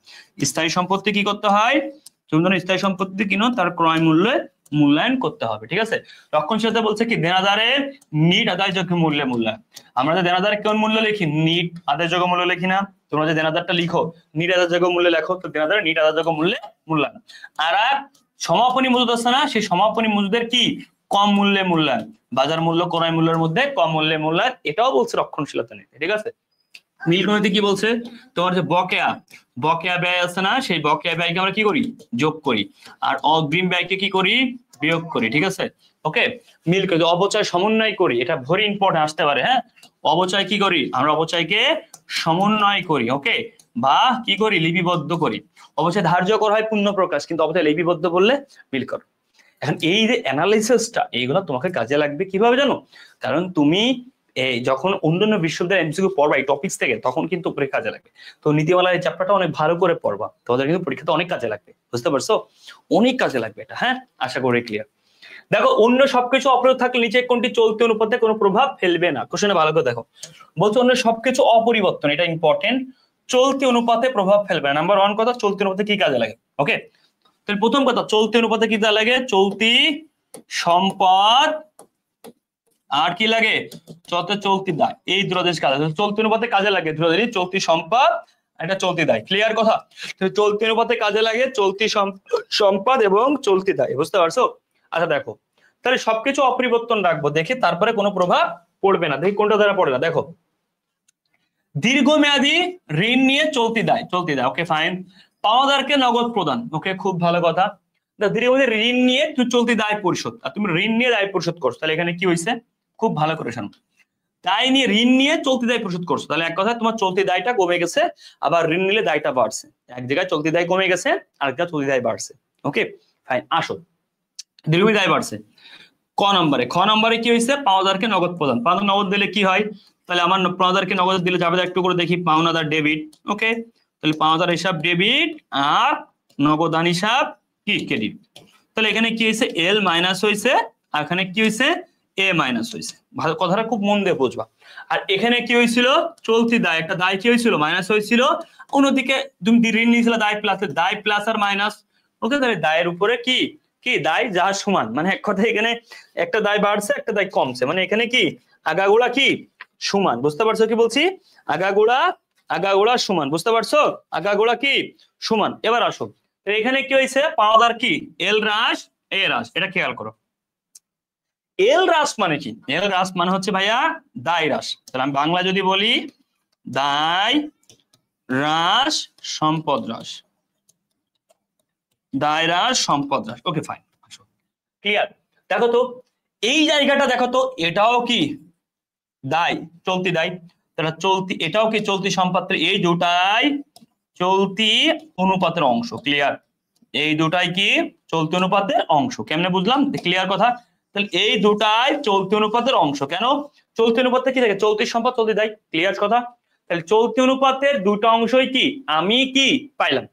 স্থায়ী সম্পত্তি কি করতে হয়? তুমি যখন স্থায়ী সম্পত্তি কিনো তার ক্রয় মূল্যে মূল্যায়ন করতে হবে। ঠিক আছে? রক্ষণশীলতা বলছে কি? দেনাদারের নিট আদায়যোগ্য মূল্যে মূল্যায়ন। আমরা যে দেনাদারের কোন মূল্য লিখি? নিট আদায়যোগ্য মূল্য লিখি না? তোমরা যে দেনাদারটা লিখো নিট আদায়যোগ্য মূল্যে লেখো, তো দেনাদারের নিট আদায়যোগ্য মূল্যে মূল্যায়ন। আর সমাপনী মজুদ আছে না, সেই সমাপনী মজুদের কি? কম মূল্যে মূল্যায়ন। বাজার মূল্য ক্রয় মূল্যের মধ্যে কম মূল্যে মূল্যায়ন, এটাও বলছে রক্ষণশীলতা নীতি। ঠিক আছে? নীলকণিতে কি বলছে? তোমার যে বকেয়া বকেয়া ব্যয় আছে না, সেই বকেয়া ব্যয়কে আমরা কি করি? যোগ করি। আর অগ্রিম ব্যয়কে কি করি? বিয়োগ করি। ঠিক আছে? ওকে, মিলকে অবচয় সমন্বয় করি, এটা ভেরি ইম্পর্টেন্ট আসতে পারে। হ্যাঁ, অবচয় কি করি? আমরা অবচয়কে সমন্বয় করি। ওকে, বা কি করি? লিপিবদ্ধ করি। অবচয় ধার্য করা হয় পূর্ণ প্রকাশ, কিন্তু অবচয় লিপিবদ্ধ বললে মিল করো। এখন এই যে অ্যানালাইসিসটা এইগুলো তোমাকে কাজে লাগবে কিভাবে জানো? কারণ তুমি যখন অন্যান্য বিশ্ববিদ্যালয়ের এমসিকিউ পড়বা এই টপিকস থেকে, তখন কিন্তু পরীক্ষা কাজে লাগবে। তো নীতিমালার এই চ্যাপ্টারটা অনেক ভালো করে পড়বা, তোমাদের কিন্তু পরীক্ষাতে অনেক কাজে লাগবে। বুঝতে পারছো? অনেক কাজে লাগবে এটা। হ্যাঁ, আশা করি ক্লিয়ার। দেখো, অন্য সবকিছু অপরিবর্তিত থাকলে নিচে কোনটি চলতি অনুপাতে কোনো প্রভাব ফেলবে না? কোশ্চেনে ভালো করে দেখো, বলছো অন্য সবকিছু অপরিবর্তন, এটা ইম্পর্টেন্ট, চলতি অনুপাতে প্রভাব ফেলবে না। নাম্বার 1 কথা, চলতি অনুপাতে কি কাজে লাগে? ওকে, তাহলে প্রথম কথা, চলতি অনুপাতে কি লাগে? চলতি সম্পদ আর কি লাগে? চলতি দায়, এই দুটো জিনিস কাজে। চলতি অনুপাতে কাজে লাগে দুটো জিনিস, চলতি সম্পদ, এটা চলতি দায়। ক্লিয়ার কথা? চলতি অনুপাতে কাজে লাগে চলতি সম্পদ এবং চলতি দায়। বুঝতে পারছো? আচ্ছা দেখো, তাহলে সবকিছু অপরিবর্তন রাখবো, দেখি তারপরে কোনো প্রভাব পড়বে না। দেখি কোনটা দ্বারা পড়ে না। দেখো, দীর্ঘমেয়াদী ঋণ নিয়ে চলতি দায়, চলতি দায়। Okay fine. পাওনাদারকে নগদ প্রদান। ওকে, খুব ভালো কথা। দীর্ঘমেয়াদী ঋণ নিয়ে তুই চলতি দায় পরিশোধ, আর তুমি ঋণ নিয়ে দায় পরিশোধ করছো, তাহলে এখানে কি হয়েছে? খুব ভালো করে শোনো, দায় নিয়ে ঋণ নিয়ে চলতি দায় পরিশোধ করছো, তাহলে এক কথা তোমার চলতি দায়টা কমে গেছে, আবার ঋণ নিলে দায়টা বাড়ছে। এক জায়গায় চলতি দায় কমে গেছে, আরেক জায়গায় চলতি দায় বাড়ছে। ওকে ফাইন, আসো, দীর্ঘমেয়াদী দায় বাড়ছে। খ নম্বরে কি হয়েছে? পাওনাদারকে নগদ প্রদান। পাওনাদার নগদ দিলে কি হয়? তাহলে আমার পাওনাদারকে নগদ দিলে যাবে, একটু করে দেখি। পাওনাদার ডেবিট। ওকে, তাহলে পাওনাদার হিসাব ডেবিট আর নগদান হিসাব কি? ক্রেডিট। তাহলে এখানে কি হয়েছে? এল মাইনাস হয়েছে, আর এখানে কি হয়েছে? এ মাইনাস হয়েছে। ভালো, কথাটা খুব মন দিয়ে বুঝবা। আর এখানে কি হয়েছিল? চলতি দায়, একটা দায় কি হয়েছিল? মাইনাস হয়েছিল। অন্যদিকে তুমি ঋণ নিয়েছিল দায় প্লাস আর মাইনাস। ওকে, তাহলে দায়ের উপরে কি কি দায় যার সমান, মানে এক কথা এখানে একটা দায় বাড়ছে একটা দায় কমছে, মানে এখানে কি আগাগোড়া কি সমান। বুঝতে পারছো কি বলছি? আগাগোড়া সমান। বুঝতে পারছো? আগাগোড়া কি সমান। এবার আসো, এখানে কি হয়েছে? পাওনাদার কি? এল হ্রাস এ হ্রাস, এটা খেয়াল করো। এল হ্রাস মানে কি? এল হ্রাস মানে হচ্ছে ভাইয়া দায় হ্রাস। তাহলে আমি বাংলা যদি বলি, দায় হ্রাস সম্পদ হ্রাস, দায় হ্রাস সম্পদ হ্রাস। ওকে ফাইন, আসো ক্লিয়ার। দেখো তো এই জায়গাটা দেখো তো, এটাও কি দায়, চলতি দায়। তাহলে চলতি, এটাও কি চলতি সম্পদের, এই দুটাই চলতি অনুপাতের অংশ। ক্লিয়ার? এই দুটাই কি চলতি অনুপাতের অংশ। কেমনে বুঝলাম? ক্লিয়ার কথা? তাহলে এই দুটাই চলতি অনুপাতের অংশ। কেন? চলতি অনুপাতে কি থাকে? চলতি সম্পদ চলতি দায়। ক্লিয়ার কথা? তাহলে চলতি অনুপাতের দুটো অংশই কি আমি কি পাইলাম।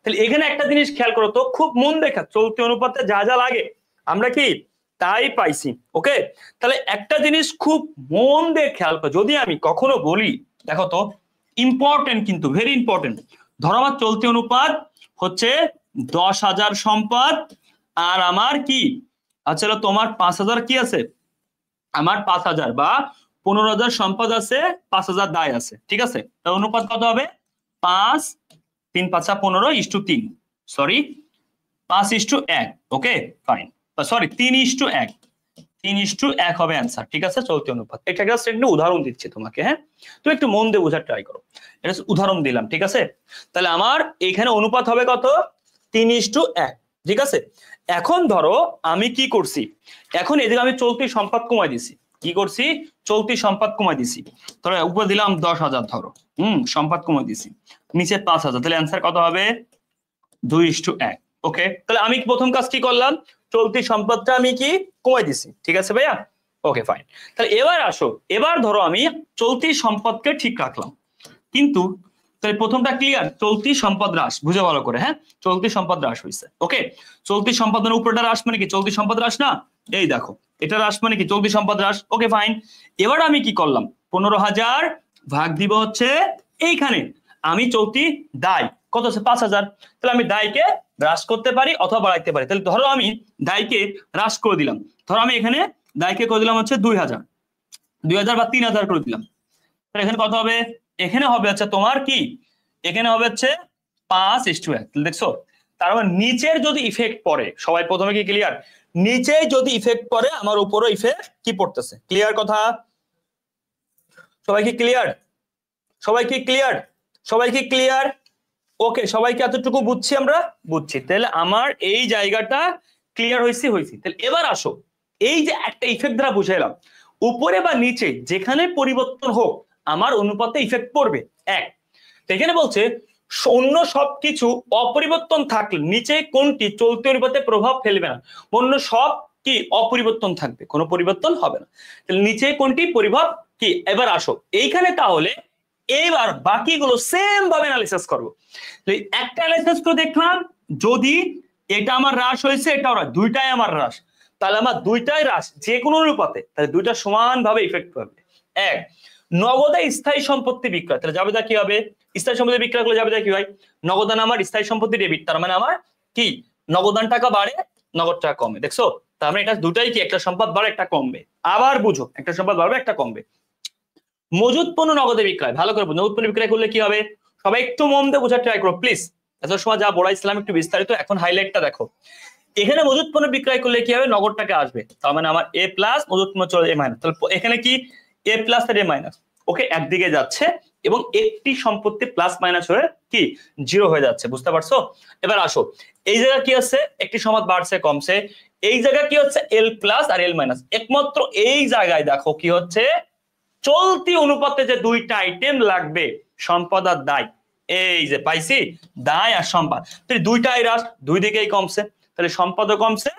তাহলে এখানে একটা জিনিস খেয়াল করো তো, খুব মন দেখা, চলতি অনুপাতে যা যা লাগে আমরা কি তাই পাইছি। ওকে, তাহলে একটা জিনিস খুব মন দিয়ে খেয়াল করো, যদি আমি কখনো বলি, দেখো তো ইম্পর্টেন্ট, কিন্তু ভেরি ইম্পর্টেন্ট। ধরো আমার চলতি অনুপাত হচ্ছে 10,000 সম্পদ, আর আমার কি আচ্ছা তোমার 5,000 কি আছে? আমার 5,000 বা 15,000 সম্পদ আছে, 5,000 দায় আছে। ঠিক আছে, তার অনুপাত কত হবে? 5 3 5 15:3, সরি 5:1। ওকে ফাইন, সরি 3:1, 3:1 হবে অ্যান্সার। ঠিক আছে, চলতি অনুপাত। এটা জাস্ট একটা উদাহরণ দিচ্ছি তোমাকে। হ্যাঁ, তুমি একটু মন দিয়ে বোঝার ট্রাই করো, এটা উদাহরণ দিলাম। ঠিক আছে, তাহলে আমার এখানে অনুপাত হবে কত? 3:1। ঠিক আছে, এখন ধরো আমি কি করছি, এখন এদিকে আমি চলতি সম্পদ কমাই দিছি, কি করছি চলতি সম্পদ কমাই দিছি, ধরো উপরে দিলাম 10,000, ধরো সম্পদ কমাই দিছি, নিচে 5,000, তাহলে অ্যান্সার কত হবে 2:1। ওকে, তাহলে আমি প্রথম কাজ কি করলাম, চলতি সম্পদটা আমি কি কমাই দিছি, ঠিক আছে ভাইয়া, ওকে ফাইন। তাহলে এবার আসো, এবার ধরো আমি চলতি সম্পদকে ঠিক রাখলাম, কিন্তু তাহলে প্রথমটা ক্লিয়ার, চলতি সম্পদ হ্রাস, বুঝে ভালো করে, হ্যাঁ চলতি সম্পদ হ্রাস হয়েছে। ওকে, চলতি সম্পদের উপরটা হ্রাস মানে কি চলতি সম্পদ হ্রাস না, এই দেখো এটা হ্রাস মানে কি চলতি সম্পদ হ্রাস। ওকে ফাইন, এবার আমি কি করলাম 15,000 ভাগ দিব হচ্ছে এইখানে, আমি চলতি দায় কত আছে 5,000, তাহলে আমি দায়কে হ্রাস করতে পারি অথবা বাড়াইতে পারি। তাহলে ধরো আমি দায়কে হ্রাস করে দিলাম, ধরো আমি এখানে দায়কে করে দিলাম হচ্ছে 2,000 বা 3,000 করে দিলাম, তাহলে এখানে কত হবে, এখানে হবে হচ্ছে তোমার কি, এখানে হবে হচ্ছে 5:1। দেখছো, তার মানে নিচের যদি ইফেক্ট পড়ে, সবাই প্রথমে কি ক্লিয়ার, নিচে যদি ইফেক্ট পড়ে আমার উপরও ইফেক্ট কি পড়তেছে, ক্লিয়ার কথা, সবাই কি ক্লিয়ার, সবাই কি ক্লিয়ার, সবাই কি ক্লিয়ার, ওকে সবাইকে এতটুকু বুঝছি, আমরা বুঝছি, তাহলে আমার এই জায়গাটা ক্লিয়ার হয়েছি। তাহলে এবার আসো, এই যে একটা ইফেক্ট দ্বারা বুঝাইলাম, উপরে বা নিচে যেখানে পরিবর্তন হোক আমার অনুপাতে ইফেক্ট পড়বে এক। এখানে বলছে অন্য সবকিছু অপরিবর্তন থাকলে নিচে কোনটি চলতি অনুপাতে প্রভাব ফেলবে না, অন্য সব কি অপরিবর্তন থাকবে, কোনো পরিবর্তন হবে না, তাহলে নিচে কোনটি পরিভাব কি। এবার আসো এইখানে, তাহলে এবার বাকিগুলো সেম ভাবে অ্যানালাইসিস করবো। একটা অ্যানালাইসিস করে দেখলাম, যদি এটা আমার হ্রাস হয়েছে, এটা ওরা দুইটাই আমার হ্রাস, তাহলে আমার দুইটাই হ্রাস যে কোনো অনুপাতে, তাহলে দুইটা সমান ভাবে ইফেক্ট করবে। এক, নগদে স্থায়ী সম্পত্তি বিক্রয়, তাহলে যাবে কি হবে, স্থায়ী সম্পত্তি বিক্রয় করলে যাবে কি হয়, নগদান আমার স্থায়ী সম্পত্তি ডেবিট, তার মানে আমার কি নগদান টাকা বাড়ে নগদ টাকা কমে, দেখছো, তার মানে এটা দুটাই কি, একটা সম্পদ বাড়ে একটা কমবে, আবার বুঝো একটা সম্পদ বাড়বে একটা কমবে। মজুদ পণ্য নগদে বিক্রয়, ভালো করে মজুদ পণ্য বিক্রয় করলে কি হবে, সবাই একটু মন দিয়ে বোঝার ট্রাই করো প্লিজ, এত সময় যা বলাইছিলাম একটু বিস্তারিত, এখন হাইলাইটটা দেখো। এখানে মজুদ পণ্য বিক্রয় করলে কি হবে, নগদ টাকা আসবে, তার মানে আমার এ প্লাস মজুদ পণ্য চলে এ মাইনাস, তাহলে এখানে কি এ প্লাস আর এ মাইনাস, ওকে একদিকে যাচ্ছে এবং একটি সম্পত্তি প্লাস মাইনাস হয়ে কি জিরো হয়ে যাচ্ছে, বুঝতে পারছো। এবার আসো, এই জায়গা কি আছে, একটি সম্পদ বাড়ছে কমছে, এই জায়গা কি হচ্ছে এল প্লাস আর এল মাইনাস, একমাত্র এই জায়গায় দেখো কি হচ্ছে চলতি অনুপাতে যে দুইটা আইটেম লাগবে, সম্পদ আর দায়, এই যে পাইছি দায় আর সম্পদ, তাহলে দুইটাই হ্রাস, দুই দিকেই কমছে, তাহলে সম্পদও কমছে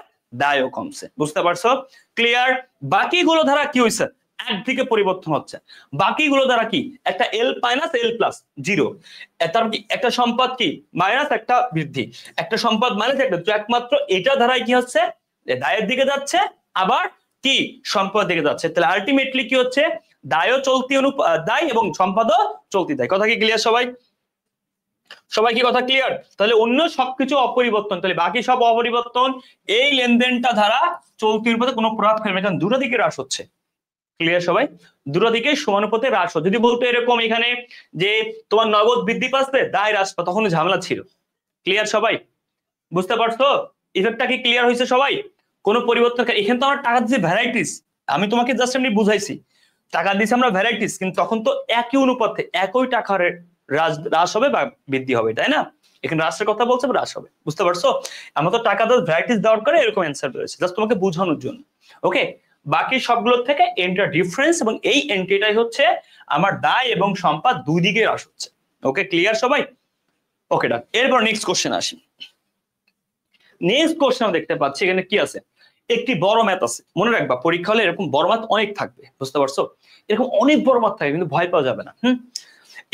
দায়ও কমছে, বুঝতে পারছো ক্লিয়ার। বাকিগুলো ধারা কি হয়েছে, একদিকে পরিবর্তন হচ্ছে, বাকিগুলো দ্বারা কি একটা L minus L plus zero, তার কি একটা সম্পদ কি মাইনাস একটা বৃদ্ধি, একটা সম্পদ মাইনাস একটা, একমাত্র এটা ধারায় কি হচ্ছে দায়ের দিকে যাচ্ছে, আবার কি সম্পদ দিকে যাচ্ছে, তাহলে আলটিমেটলি কি হচ্ছে দায়ও চলতি দায় এবং সম্পদও চলতি দায়। কথা কি ক্লিয়ার সবাই, সবাই কি কথা ক্লিয়ার। তাহলে অন্য সবকিছু অপরিবর্তন, তাহলে বাকি সব অপরিবর্তন, এই লেনদেনটা ধারা চলতি অনুপাতে কোনো প্রভাব ফেলবে না, দুটো দিকে হ্রাস হচ্ছে, ক্লিয়ার সবাই, দুটো দিকে সমানুপাতে হ্রাস হচ্ছে। যদি বলতো এরকম এখানে যে তোমার নগদ বৃদ্ধি পাচ্ছে দায় হ্রাস, তখন ঝামেলা ছিল, ক্লিয়ার সবাই, বুঝতে পারছো ইফেক্টটা কি ক্লিয়ার হয়েছে সবাই, কোনো পরিবর্তন। এখানে তো আমার টাকার যে ভ্যারাইটিস, আমি তোমাকে জাস্ট এমনি বুঝাইছি, টাকা দিয়েছি আমরা ভ্যারাইটিস, কিন্তু তখন তো একই অনুপাতে একই টাকার হ্রাস হবে বা বৃদ্ধি হবে, তাই না, এখানে হ্রাসের কথা বলছে হ্রাস হবে, বুঝতে পারছো। আমরা তো টাকা তো ভ্যারাইটিস দেওয়ার করে এরকম অ্যান্সার রয়েছে, জাস্ট তোমাকে বোঝানোর জন্য। ওকে, বাকি সবগুলোর থেকে এন্ট্রির ডিফারেন্স, এবং এই এন্ট্রিটাই হচ্ছে আমার দায় এবং সম্পদ দুই দিকে হ্রাস হচ্ছে। ওকে ক্লিয়ার সবাই, ওকে ডান। এরপর নেক্সট কোশ্চেন আসি। নেক্সট কোশ্চেন দেখতে পাচ্ছি এখানে কি আছে, একটি বড় ম্যাথ আছে, মনে রাখবা পরীক্ষা হলে এরকম বড় ম্যাথ অনেক থাকবে, বুঝতে পারছো, এরকম অনেক বড় ম্যাথ থাকবে, কিন্তু ভয় পাওয়া যাবে না।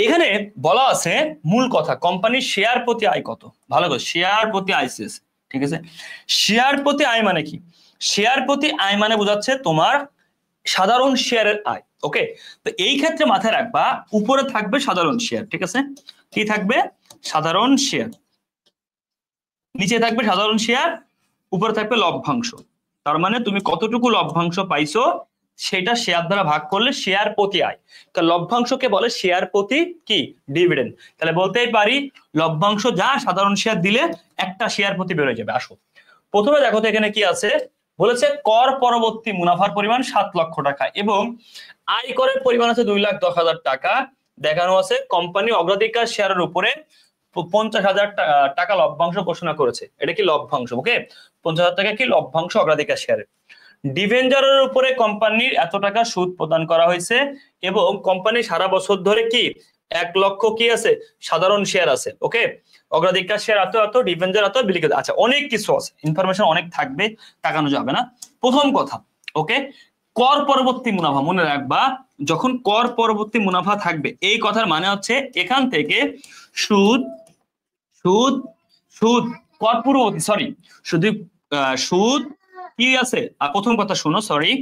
এখানে বলা আছে মূল কথা, কোম্পানির শেয়ার প্রতি আয় কত, ভালো করে শেয়ার প্রতি আয় শেষ, ঠিক আছে, শেয়ার প্রতি আয় মানে কি, শেয়ার প্রতি আয় মানে বোঝাচ্ছে তোমার সাধারণ শেয়ারের আয়। ওকে, তো এই ক্ষেত্রে মাথায় রাখবা উপরে থাকবে সাধারণ শেয়ার, ঠিক আছে, কি থাকবে সাধারণ শেয়ার, নিচে থাকবে সাধারণ শেয়ার, উপরে থাকবে লভ্যাংশ, তার মানে তুমি কতটুকু লভ্যাংশ পাইছো সেটা শেয়ার দ্বারা ভাগ করলে শেয়ার প্রতি আয়, তো লভ্যাংশকে বলে শেয়ার প্রতি কি ডিভিডেন্ড, তাহলে বলতেই পারি লভ্যাংশ যা সাধারণ শেয়ার দিলে একটা শেয়ার প্রতি বেরোয় যাবে। আসো প্রথমে দেখো তো এখানে কি আছে, বলেছে কর পরবর্তী মুনাফার পরিমাণ 7 লক্ষ টাকা এবং আয় করের পরিমাণ আছে 2,10,000 টাকা, দেখানো আছে কোম্পানি অগ্রাধিকার শেয়ারের উপরে 50,000 টাকা লভ্যাংশ ঘোষণা করেছে। এটা কি লভ্যাংশ, ওকে? 50,000 টাকা কি লভ্যাংশ অগ্রাধিকার শেয়ারে। ডিভেঞ্চারের উপরে কোম্পানির এত টাকা সুদ প্রদান করা হয়েছে এবং কোম্পানি সারা বছর ধরে কি 1 লক্ষ কি আছে সাধারণ শেয়ার আছে, ওকে? অগ্রাধিকার শেয়ার এত এত, ডিভেঞ্চার এত, বিলিকে আচ্ছা অনেক কিছু আছে, ইনফরমেশন অনেক থাকবে, তাকানো যাবে না। প্রথম কথা, ওকে, কর পরবর্তী মুনাফা মনে রাখবা, যখন কর পরবর্তী মুনাফা থাকবে এই কথার মানে হচ্ছে এখান থেকে সুদ সুদ সুদ কর পূর্ববর্তী, সরি শুধু সুদ কি আছে, আর প্রথম কথা শুনো, সরি,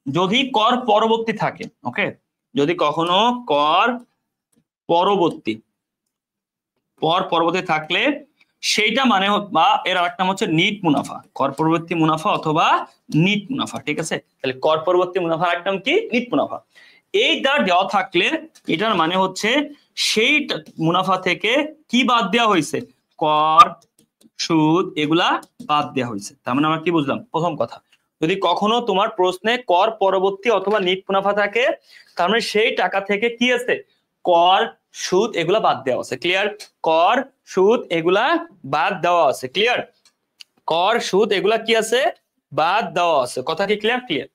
যদি কর পরবর্তী থাকে, ওকে, যদি কখনো কর পরবর্তী থাকলে সেইটা মানে বা এর আরেকটা নাম হচ্ছে নিট মুনাফা, কর পরবর্তী মুনাফা অথবা নিট মুনাফা, ঠিক আছে? তাহলে কর পরবর্তী মুনাফার একটা নাম কি নিট মুনাফা। এইটা দেওয়া থাকলে এটার মানে হচ্ছে সেই মুনাফা থেকে কি বাদ দেওয়া হয়েছে, কর সুদ এগুলা বাদ দেওয়া হয়েছে। তার মানে আমরা কি বুঝলাম? প্রথম কথা, যদি কখনো তোমার প্রশ্নে কর পরবর্তী অথবা নিট মুনাফা থাকে তার মানে সেই টাকা থেকে কি আছে, কর সুদ এগুলা বাদ দেওয়া আছে। ক্লিয়ার? কর সুদ এগুলা বাদ দেওয়া আছে। ক্লিয়ার? কর সুদ এগুলা কি আছে, বাদ দেওয়া আছে। কথা কি ক্লিয়ার? ক্লিয়ার।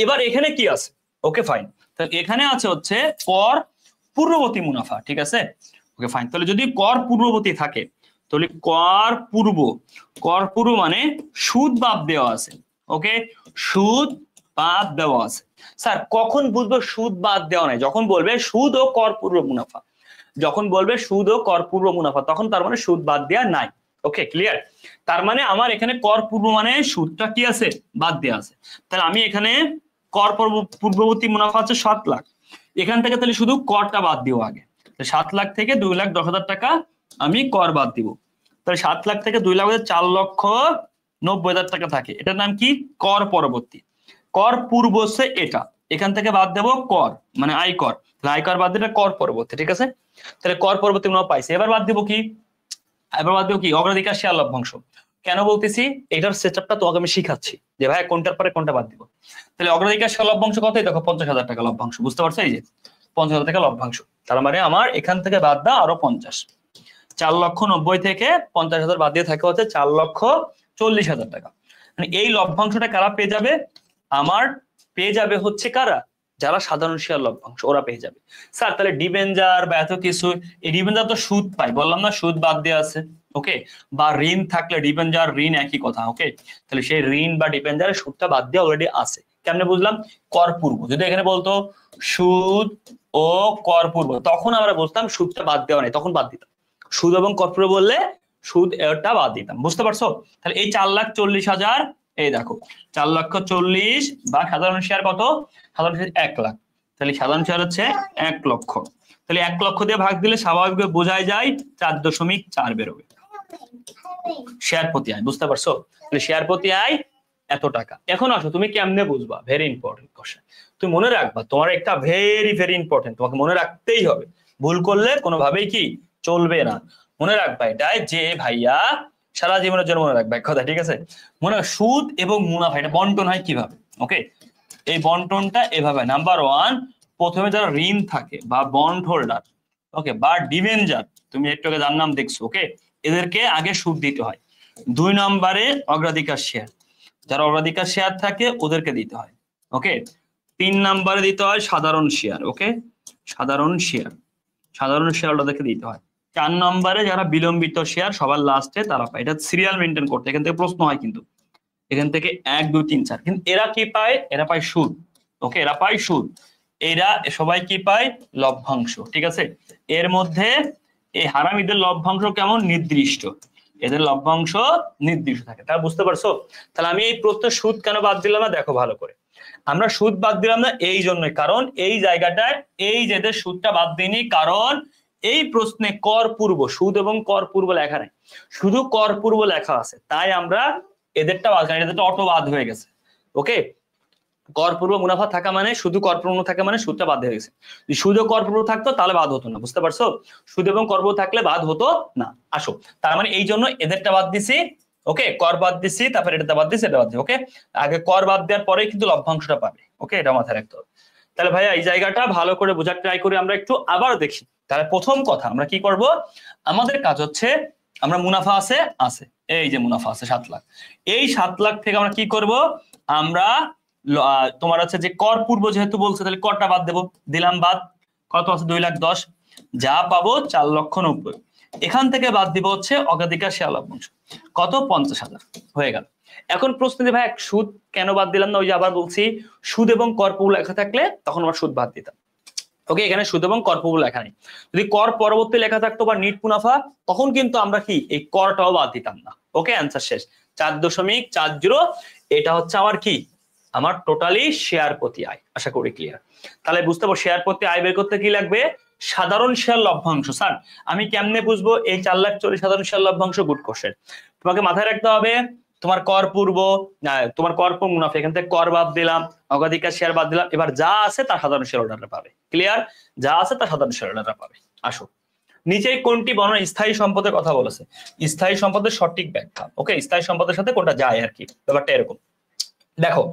এবার এখানে কি আছে? ওকে ফাইন, তাহলে এখানে আছে হচ্ছে কর পূর্ববর্তী মুনাফা, ঠিক আছে? ওকে ফাইন, তাহলে যদি কর পূর্ববর্তী থাকে তাহলে কর পূর্ব মানে সুদ বাদ দেওয়া আছে, ওকে, সুদ বাদ দেওয়া আছে। স্যার কখন বুঝবো সুদ বাদ দেওয়া নাই? যখন বলবে সুদ ও কর পূর্ব মুনাফা, যখন বলবে সুদ ও কর পূর্ব মুনাফা তখন তার মানে সুদ বাদ দেওয়া নাই। Okay clear? তার মানে আমার এখানে কর পূর্ব মানে সুদটা কি আছে, বাদ দেওয়া আছে। তাহলে আমি এখানে কর পূর্ববর্তী মুনাফা আছে 7 লাখ, এখান থেকে তাহলে শুধু করটা বাদ দিব আগে। 7 লাখ থেকে 2,10,000 টাকা আমি কর বাদ দিব। তাহলে 7 লাখ থেকে 2 লাখ 4,90,000 টাকা থাকে, এটার নাম কি, কর পরবর্তী। কর পূর্ব হচ্ছে এটা, এখান থেকে বাদ দেব কর মানে আয়কর, আয়কর বাদ দিলে কর পরবর্তী, ঠিক আছে? তাহলে কর পরবর্তী মুনাফা পাইছে। এবার বাদ দিব কি, এবার বাদ দিব কি, অগ্রাধিকার শেয়ার লভ্যাংশ। কেন বলতেছি, এটার সেটআপটা তোমাকে আমি শিখাচ্ছি যে ভাই কোনটার পরে কোনটা বাদ দিব। তাহলে অগ্রাধিকার শেয়ার লভ্যাংশ কত, দেখো 50,000 টাকা লভ্যাংশ, বুঝতে পারছো? এই যে 50,000 টাকা লভ্যাংশ, তার মানে আমার এখান থেকে বাদ দাও আরো 50, 4,90,000 থেকে 50,000 বাদ দিয়ে থাকে হচ্ছে 4,40,000 টাকা। মানে এই লভ্যাংশটা কারা পেয়ে যাবে, আমার পেয়ে যাবে হচ্ছে কারা, যারা সাধারণ শেয়ার লভ্যাংশ ওরা পেয়ে যাবে। স্যার তাহলে ডিবেঞ্জার বা এত কিছু, এই ডিবেঞ্জার তো সুদ পাই, বললাম না সুদ বাদ দেওয়া আছে, ওকে, বা ঋণ থাকলে ডিবেঞ্জার ঋণ একই কথা, ওকে, তাহলে সেই ঋণ বা ডিবেঞ্জারের সুদটা বাদ দেওয়া অলরেডি আছে। কেমনে বুঝলাম, কর পূর্ব, যদি এখানে বলতো সুদ ও কর পূর্ব তখন আমরা বুঝতাম সুদটা বাদ দেওয়া নেই, তখন বাদ দিতাম। সুদ এবং কর পূর্ব বললে সুদ এটা বাদ দিতাম, বুঝতে পারছো? তাহলে এই 4,40,000, এই দেখো 4,40,000 বা সাধারণ শেয়ার কত, সাধারণ শেয়ার 1 লাখ, তাহলে সাধারণ শেয়ার হচ্ছে 1 লক্ষ। তাহলে 1 লক্ষ দিয়ে ভাগ দিলে স্বাভাবিকভাবে বোঝাই যায় 4.4 বেরোবে শেয়ার প্রতি আয়, বুঝতে পারছো? তাহলে শেয়ার প্রতি আয় এত টাকা। এখন আসো তুমি কেমনে বুঝবা, ভেরি ইম্পর্টেন্ট কোশ্চেন, তুমি মনে রাখবা, তোমার একটা ভেরি ভেরি ইম্পর্টেন্ট, তোমাকে মনে রাখতেই হবে, ভুল করলে কোনোভাবেই কি চলবে না। মনে রাখবা এটাই যে ভাইয়া সারা জীবনের জন্য মনে রাখবা কথা, ঠিক আছে? মনে সুদ এবং মুনাফা এটা বন্টন হয় কিভাবে, ওকে, এই বন্টনটা এভাবে, নাম্বার 1 প্রথমে যারা ঋণ থাকে বা বন্ড হোল্ডার, ওকে, বা ডিবেঞ্জার, তুমি একটু আগে যার নাম দেখছো, ওকে, এদেরকে আগে সুদ দিতে হয়। 2 নম্বরে অগ্রাধিকার শেয়ার, যারা অগ্রাধিকার শেয়ার থাকে ওদেরকে দিতে হয়, ওকে। 3 নম্বরে দিতে হয় সাধারণ শেয়ার, ওকে, সাধারণ শেয়ার ওদেরকে দিতে হয়। 4 নম্বরে যারা বিলম্বিত শেয়ার সবার লাস্টে তারা পায়, এটা সিরিয়াল মেনটেন করতে, এখান থেকে প্রশ্ন হয় কিন্তু, এখান থেকে 1 2 3 4, কিন্তু এরা কি পায়, এরা পায় সুদ, ওকে, এরা পায় সুদ, এরা সবাই কি পায়, লভ্যাংশ, ঠিক আছে? এর মধ্যে এই হারামিদের লভ্যাংশ কেমন, নির্দিষ্ট, এদের লভ্যাংশ নির্দিষ্ট থাকে, তারা বুঝতে পারছো? তাহলে আমি এই প্রত্যেক সুদ কেন বাদ দিলাম না, দেখো ভালো করে, আমরা সুদ বাদ দিলাম না এই জন্যই, কারণ এই জায়গাটায় এই যে এদের সুদটা বাদ দিইনি, কারণ এই প্রশ্নে কর পূর্ব, সুদ এবং কর পূর্ব লেখা নাই, শুধু কর পূর্ব লেখা আছে, তাই আমরা এদেরটা বাদ, এদেরটা অটো বাদ হয়ে গেছে, ওকে। কর পূর্ব মুনাফা থাকা মানে শুধু কর পূর্ব থাকা মানে সুদটা বাদ হয়ে গেছে, যদি সুদ ও কর পূর্ব থাকতো তাহলে বাদ হতো না, বুঝতে পারছো? সুদ এবং কর পূর্ব থাকলে বাদ হতো না। আসো, তার মানে এই জন্য এদেরটা বাদ দিছি, ওকে, কর বাদ দিছি, তারপরে এটা বাদ দিছি, এটা বাদ দিছি, ওকে। আগে কর বাদ দেওয়ার পরেই কিন্তু লভ্যাংশটা পাবে, ওকে, এটা মাথায় রাখতে হবে। তাহলে ভাইয়া এই জায়গাটা ভালো করে বোঝার ট্রাই করি আমরা একটু, আবার দেখি। তাহলে প্রথম কথা আমরা কি করব, আমাদের কাজ হচ্ছে আমরা মুনাফা আছে আছে, এই যে মুনাফা আছে 7 লাখ, এই 7 লাখ থেকে আমরা কি করব, আমরা তোমার হচ্ছে যে কর পূর্ব যেহেতু বলছে তাহলে করটা বাদ দেবো, দিলাম বাদ, কত আছে 2,10,000, যা পাবো 4,90,000, এখান থেকে বাদ দিব হচ্ছে অগ্রাধিকার শেয়ার লভ্যাংশ, কত 50,000 হয়ে গেল। এখন প্রশ্ন যে ভাই সুদ কেন বাদ দিলাম না, ওই যে আবার বলছি সুদ এবং কর পূর্ব লেখা থাকলে তখন আমরা সুদ বাদ দিতাম। ওকে, এখানে সুদ এবং কর পূর্ব লেখা নেই, যদি কর পরবর্তী লেখা থাকতো বা নিট মুনাফা তখন কিন্তু আমরা কি এই করটাও বাদ দিতাম না। ওকে, অ্যান্সার শেষ। 4.40, এটা হচ্ছে আমার কি, আমার টোটালি শেয়ার প্রতি আয়। আশা করি ক্লিয়ার। তাহলে বুঝতে পারবো শেয়ার প্রতি আয় বের করতে কি লাগবে, সাধারণ শেয়ার লভ্যাংশ। স্যার আমি কেমনে বুঝবো এই 4,40,000 সাধারণ শেয়ার লভ্যাংশ? Good question. তোমাকে মাথায় রাখতে হবে তোমার কর পূর্ব, তোমার কর পূর্ব মুনাফা, এখান থেকে কর বাদ দিলাম, অগ্রাধিকার শেয়ার বাদ দিলাম, এবার যা আছে তার সাধারণ শেয়ার হোল্ডাররা পাবে। ক্লিয়ার? যা আছে তার সাধারণ শেয়ার হোল্ডাররা পাবে। আসো, নিচে কোনটি বর্ণনা স্থায়ী সম্পদের কথা বলেছে, স্থায়ী সম্পদের সঠিক ব্যাখ্যা। ওকে, স্থায়ী সম্পদের সাথে কোনটা যায় আর কি, ব্যাপারটা এরকম। দেখো